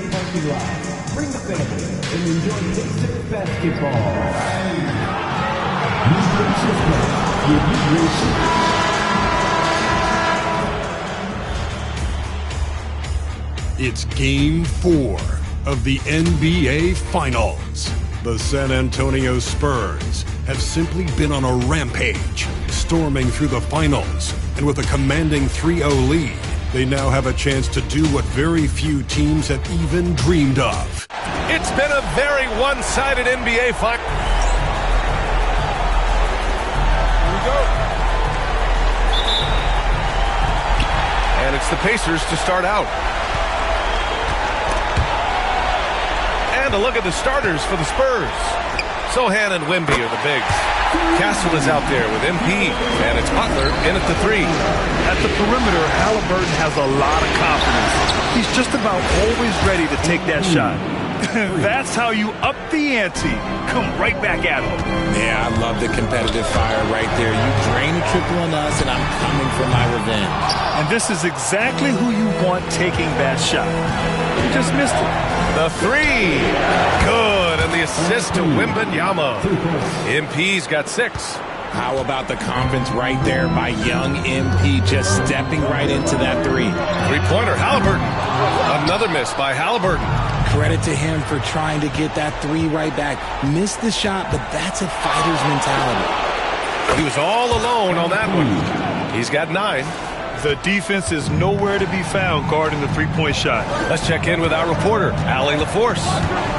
the parking lot. Bring the family and enjoy instant basketball. It's Game 4 of the NBA Finals. The San Antonio Spurs have simply been on a rampage, storming through the finals, and with a commanding 3-0 lead, they now have a chance to do what very few teams have even dreamed of. It's been a very one-sided NBA fight. Here we go. And it's the Pacers to start out. And a look at the starters for the Spurs. Sohan and Wemby are the bigs. Castle is out there with MP, and it's Butler in at the 3. At the perimeter, Halliburton has a lot of confidence. He's just about always ready to take that shot. That's how you up the ante. Come right back at him. Yeah, I love the competitive fire right there. You drain a triple on us, and I'm coming for my revenge. And this is exactly who you want taking that shot. You just missed it. The 3. Good. And the assist to Wembanyama. MP's got 6. How about the confidence right there by young MP just stepping right into that 3. Three-pointer, Halliburton. Another miss by Halliburton. Credit to him for trying to get that 3 right back. Missed the shot, but that's a fighter's mentality. He was all alone on that one. He's got 9. The defense is nowhere to be found guarding the three-point shot. Let's check in with our reporter, Allie LaForce.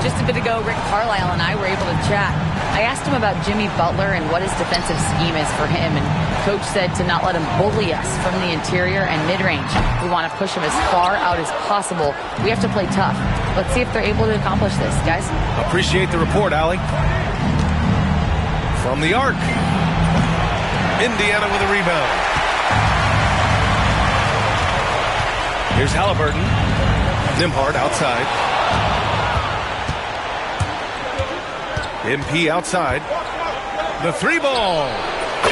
Just a bit ago, Rick Carlisle and I were able to chat. I asked him about Jimmy Butler and what his defensive scheme is for him, and Coach said to not let him bully us from the interior and mid-range. We want to push him as far out as possible. We have to play tough. Let's see if they're able to accomplish this, guys. Appreciate the report, Allie. From the arc, Indiana with a rebound. Here's Halliburton. Nembhard outside. MP outside. The 3-ball.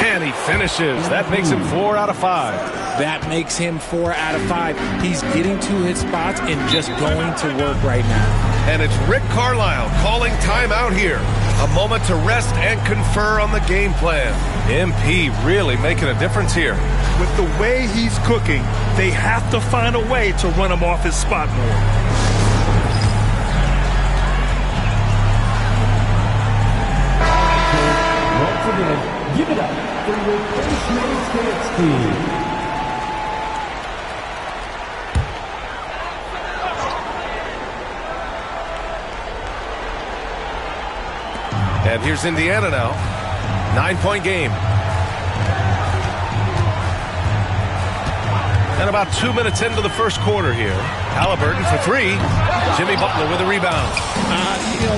And he finishes. That makes him 4 out of 5. That makes him 4 out of 5. He's getting to his spots and just going to work right now. And it's Rick Carlisle calling timeout here. A moment to rest and confer on the game plan. MP really making a difference here. With the way he's cooking, they have to find a way to run him off his spot more. Once again, give it up for your freshman stance team. And here's Indiana now. 9-point game. And about 2 minutes into the first quarter here. Halliburton for 3. Jimmy Butler with a rebound.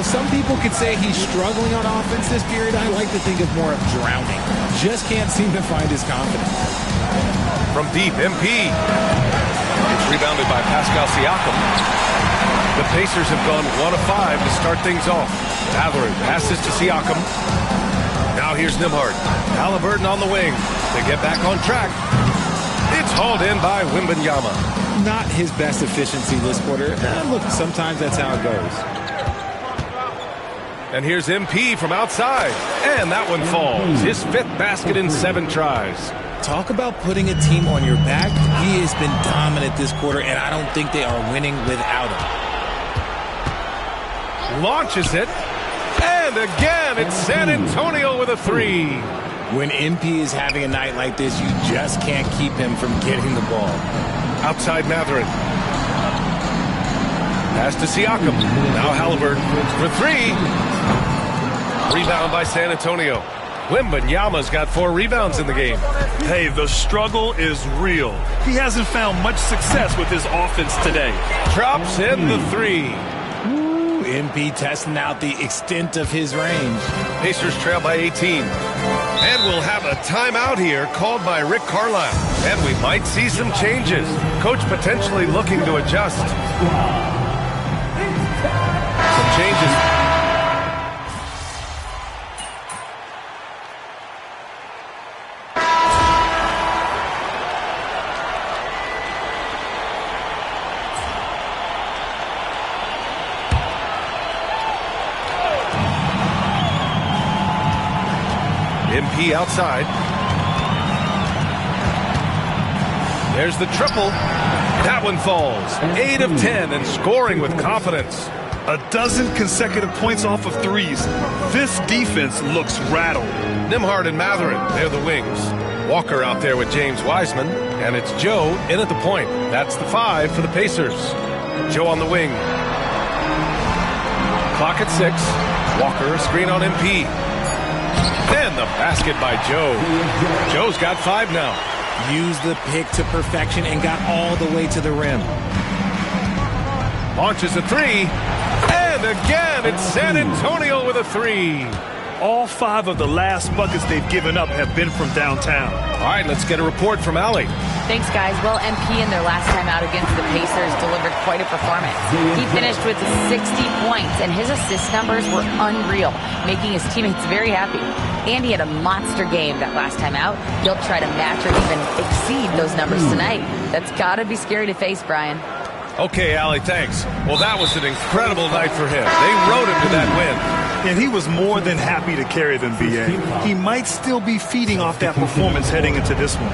Some people could say he's struggling on offense this period. I like to think of more of drowning. Just can't seem to find his confidence. From deep, MP. It's rebounded by Pascal Siakam. The Pacers have gone 1 of 5 to start things off. Mathurin passes to Siakam. Now here's Nembhard. Halliburton on the wing. They get back on track. It's hauled in by Wembanyama. Not his best efficiency this quarter. Look, sometimes that's how it goes. And here's MP from outside. And that one falls. His 5th basket in 7 tries. Talk about putting a team on your back. He has been dominant this quarter, and I don't think they are winning without him. Launches it. And again, it's San Antonio with a 3. When MP is having a night like this, you just can't keep him from getting the ball. Outside Mathurin. Pass to Siakam. Now Halliburton for 3. Rebound by San Antonio. Wembanyama's got 4 rebounds in the game. Hey, the struggle is real. He hasn't found much success with his offense today. Drops in the 3. MP testing out the extent of his range. Pacers trail by 18. And we'll have a timeout here called by Rick Carlisle. And we might see some changes. Coach potentially looking to adjust. Some changes. MP outside. There's the triple. That one falls. 8 of 10 and scoring with confidence. A dozen consecutive points off of threes. This defense looks rattled. Nembhard and Mathurin, they're the wings. Walker out there with James Wiseman. And it's Joe in at the point. That's the 5 for the Pacers. Joe on the wing. Clock at 6. Walker, screen on MP. And the basket by Joe. Joe's got 5 now. Used the pick to perfection and got all the way to the rim. Launches a 3. And again, it's San Antonio with a 3. All 5 of the last buckets they've given up have been from downtown. All right, let's get a report from Allie. Thanks, guys. Well, MP in their last time out against the Pacers delivered quite a performance. He finished with 60 points, and his assist numbers were unreal, making his teammates very happy. And he had a monster game that last time out. He'll try to match or even exceed those numbers tonight. That's got to be scary to face, Brian. Okay, Allie, thanks. Well, that was an incredible night for him. They rode him to that win. And he was more than happy to carry them, B.A. He might still be feeding off that performance heading into this one.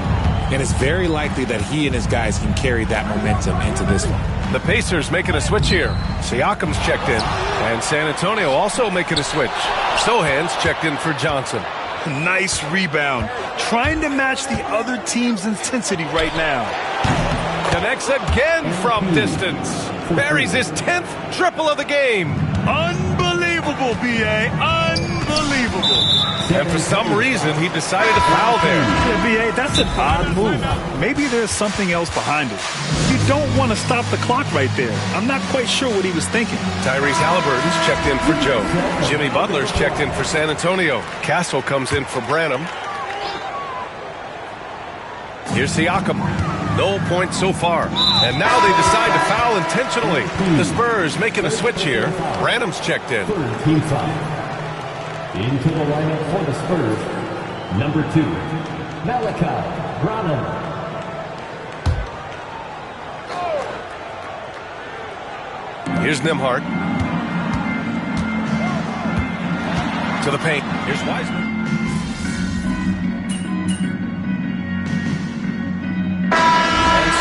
And it's very likely that he and his guys can carry that momentum into this one. The Pacers making a switch here. Siakam's checked in. And San Antonio also making a switch. Sohan's checked in for Johnson. Nice rebound. Trying to match the other team's intensity right now. Connects again from distance. Buries his 10th triple of the game. Unbelievable, B.A. Unbelievable. And for some reason, he decided to foul there. Yeah, B.A., that's an odd move. Maybe there's something else behind it. You don't want to stop the clock right there. I'm not quite sure what he was thinking. Tyrese Halliburton's checked in for Joe. Jimmy Butler's checked in for San Antonio. Castle comes in for Branham. Here's Siakam. No points so far. And now they decide to foul intentionally. The Spurs making a switch here. Branham's checked in. Team foul. Into the lineup for the Spurs, number 2, Malachi Branham. Here's Nembhard. To the paint. Here's Wiseman.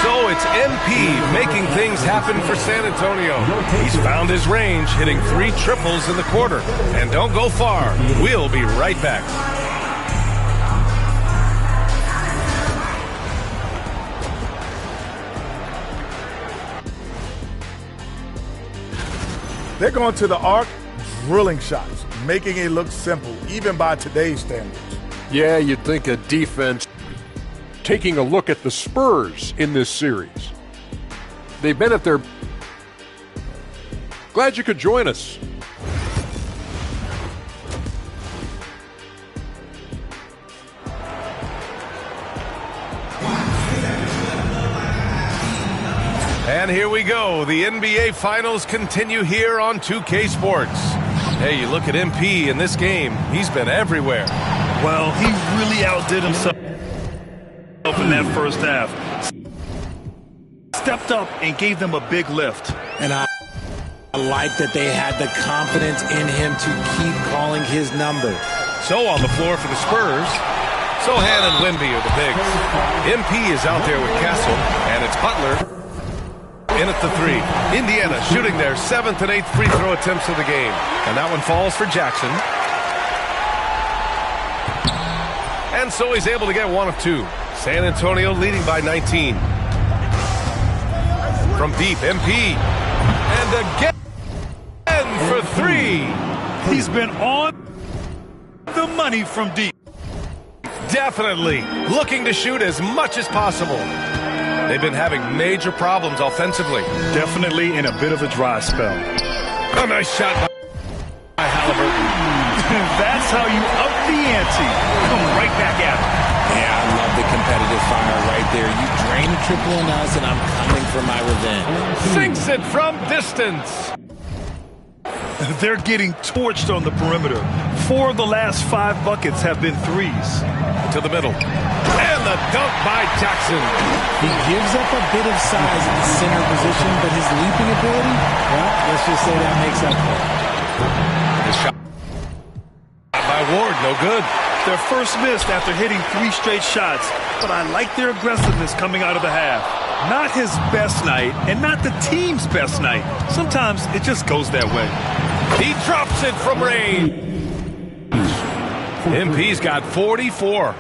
So it's MP making things happen for San Antonio. He's found his range, hitting 3 triples in the quarter. And don't go far. We'll be right back. They're going to the arc, drilling shots, making it look simple, even by today's standards. Yeah, you'd think a defense taking a look at the Spurs in this series. They've been at their... Glad you could join us. And here we go. The NBA Finals continue here on 2K Sports. Hey, you look at MP in this game. He's been everywhere. Well, he really outdid himself in that first half. Stepped up and gave them a big lift. And I like that they had the confidence in him to keep calling his number. So on the floor for the Spurs, Sohan and Wemby are the bigs. MP is out there with Castle, and it's Butler in at the 3. Indiana shooting their 7th and 8th free throw attempts of the game. And that one falls for Jackson. And so he's able to get 1 of 2. San Antonio leading by 19. From deep, MP. And again for 3. He's been on the money from deep. Definitely looking to shoot as much as possible. They've been having major problems offensively. Definitely in a bit of a dry spell. A nice shot by Halliburton. That's how you up the ante. Come right back at him. Yeah, I love the competitive fire right there. You drain a triple on us, and I'm coming for my revenge. Sinks it from distance. They're getting torched on the perimeter. 4 of the last 5 buckets have been threes. To the middle. And the dunk by Jackson. He gives up a bit of size in the center position, but his leaping ability, well, let's just say that makes up for it. His shot by by Ward, no good. Their first missed after hitting 3 straight shots, but I like their aggressiveness coming out of the half. Not his best night, and not the team's best night. Sometimes it just goes that way. He drops it from range. MP's got 44.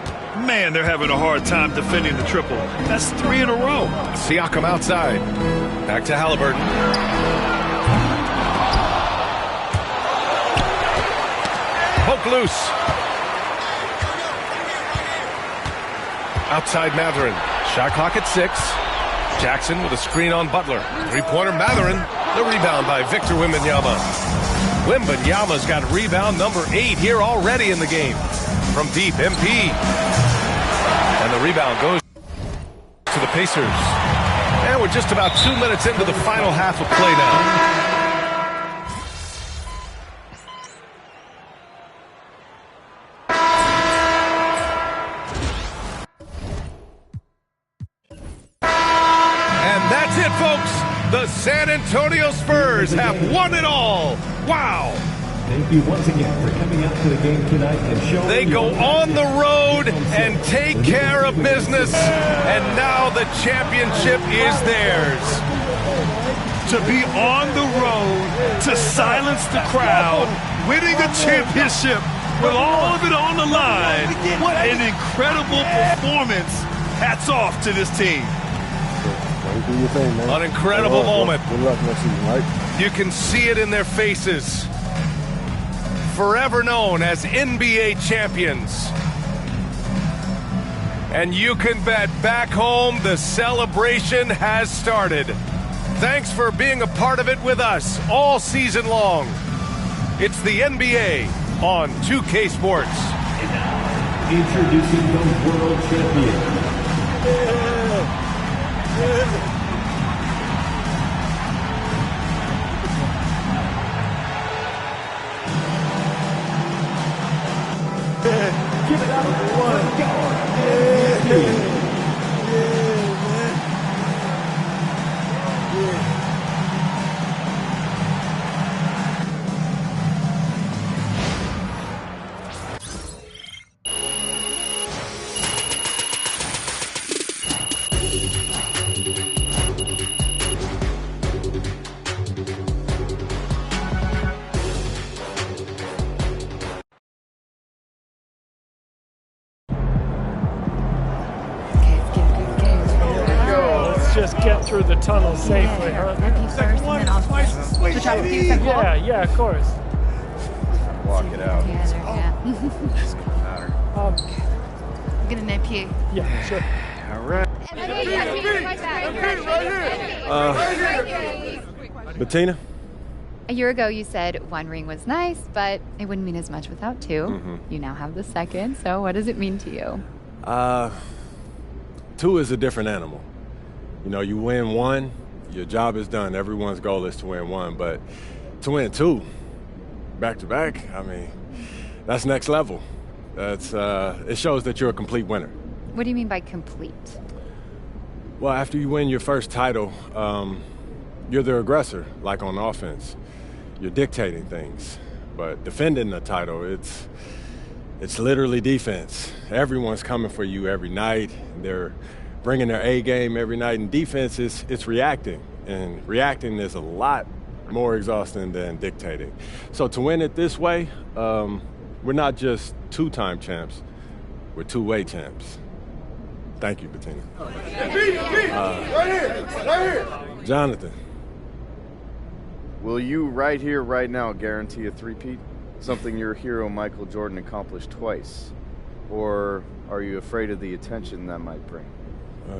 Man, they're having a hard time defending the triple. That's 3 in a row. Siakam outside. Back to Halliburton. Poke loose. Outside Mathurin. Shot clock at 6. Jackson with a screen on Butler. Three-pointer Mathurin. The rebound by Victor Wembanyama. Wembanyama's got rebound number 8 here already in the game. From deep, MP. And the rebound goes to the Pacers. And we're just about 2 minutes into the final half of play now. The San Antonio Spurs have won it all. Wow. Thank you once again for coming out to the game tonight and showing. They go on the road and take care of business, and now the championship is theirs. To be on the road, to silence the crowd, winning a championship with all of it on the line. What an incredible performance. Hats off to this team. Do your thing, man. An incredible moment. Good luck next season, right? You can see it in their faces. Forever known as NBA champions. And you can bet back home the celebration has started. Thanks for being a part of it with us all season long. It's the NBA on 2K Sports. Introducing the world champion. Give it out of one. Just get through the tunnel safely, huh? First, and then I'll switch off with you. Yeah, of course. Walk it out. I'm gonna nip you. Yeah, sure. All right. Bettina? A year ago, you said one ring was nice, but it wouldn't mean as much without two. Mm-hmm. You now have the second, so what does it mean to you? 2 is a different animal. You know, you win 1, your job is done. Everyone's goal is to win 1, but to win 2, back-to-back, I mean, that's next level. That's it shows that you're a complete winner. What do you mean by complete? Well, after you win your first title, you're the aggressor, like on offense. You're dictating things. But defending the title, it's literally defense. Everyone's coming for you every night. They're bringing their A game every night, and defense it's reacting, and reacting is a lot more exhausting than dictating. So to win it this way, we're not just 2-time champs, we're 2-way champs. Thank you, Bettina. Right here. Jonathan. Will you right here, right now, guarantee a three-peat? Something your hero Michael Jordan accomplished twice? Or are you afraid of the attention that might bring?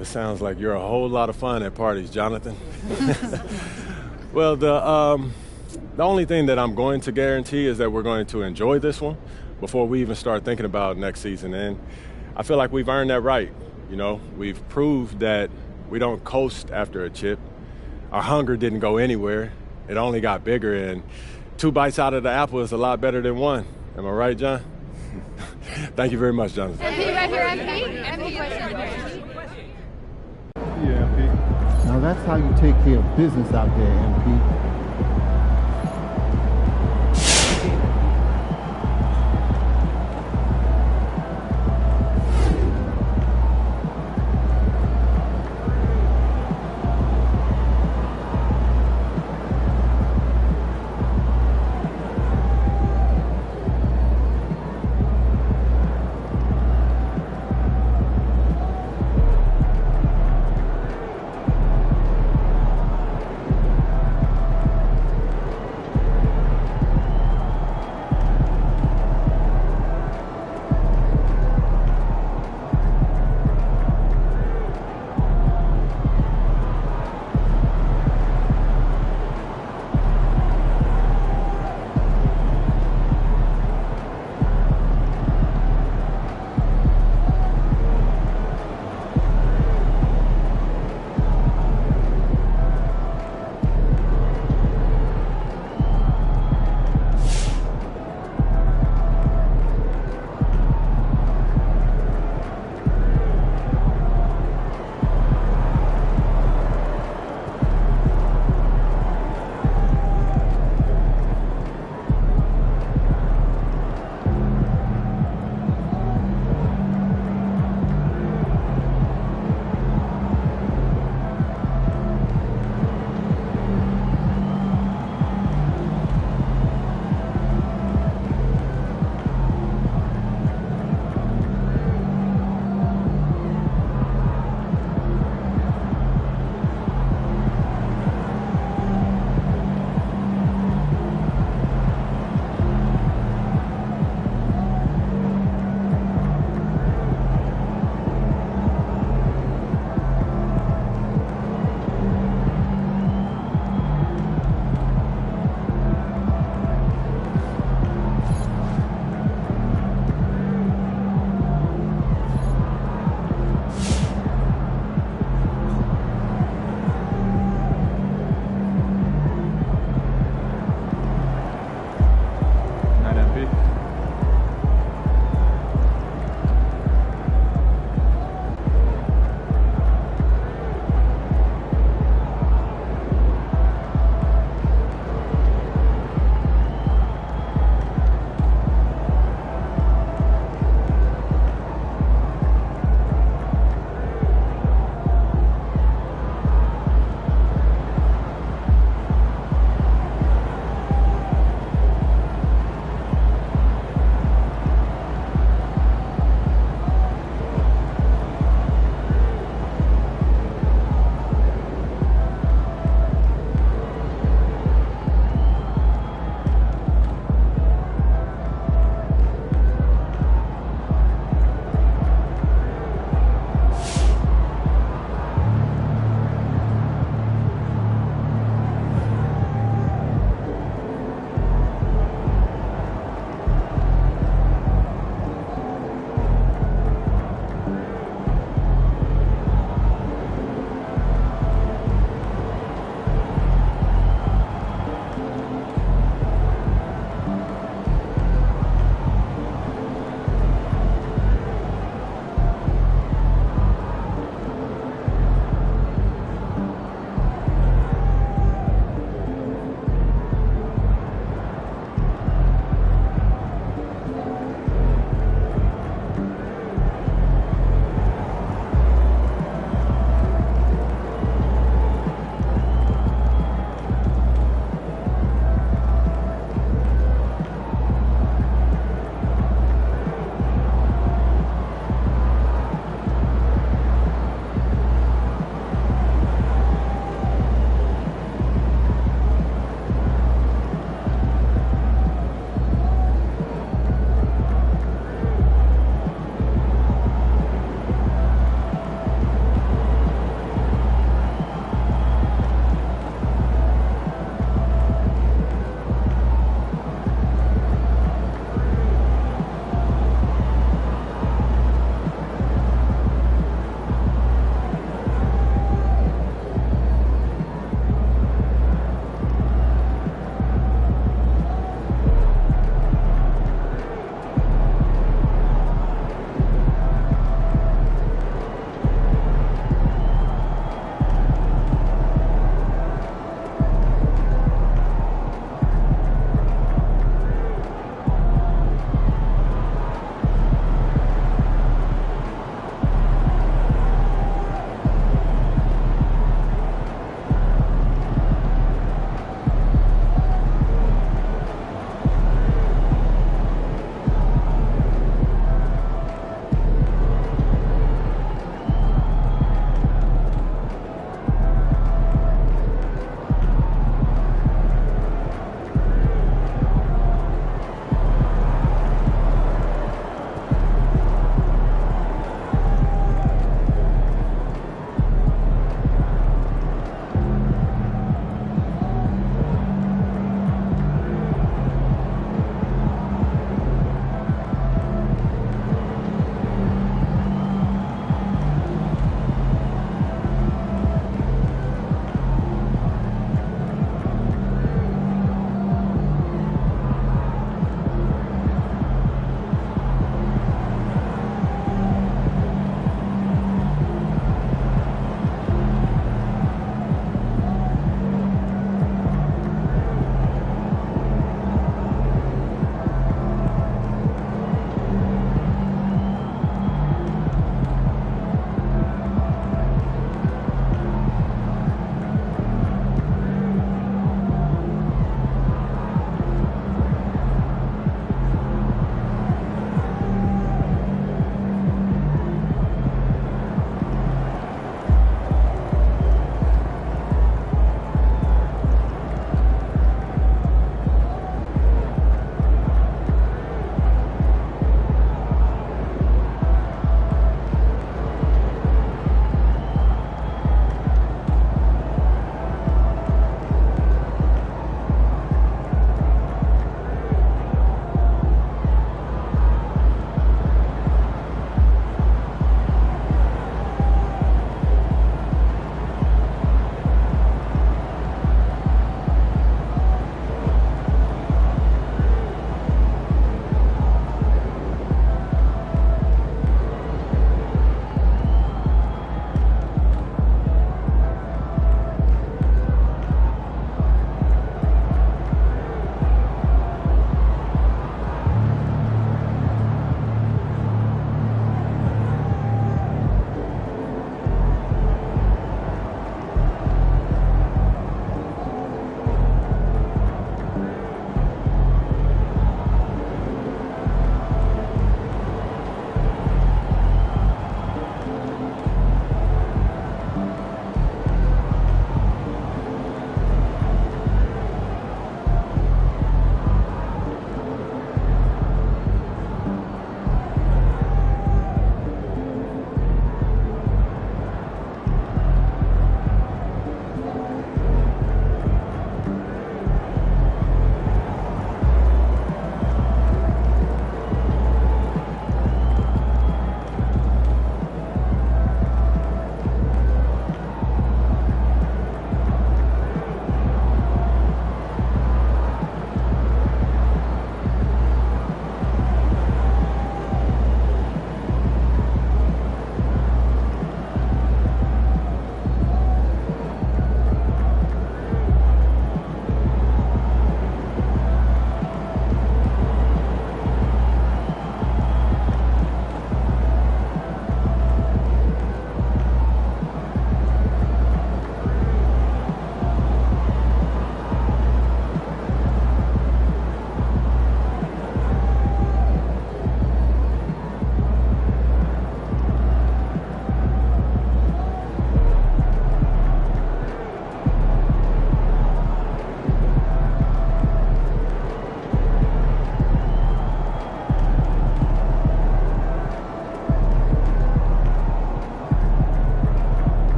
It sounds like you're a whole lot of fun at parties, Jonathan. Well, the only thing that I'm going to guarantee is that we're going to enjoy this one before we even start thinking about next season. And I feel like we've earned that right. You know, we've proved that we don't coast after a chip. Our hunger didn't go anywhere. It only got bigger, and 2 bites out of the apple is a lot better than 1. Am I right, John? Thank you very much, Jonathan. MP, right here, MP question. Now that's how you take care of business out there, MP.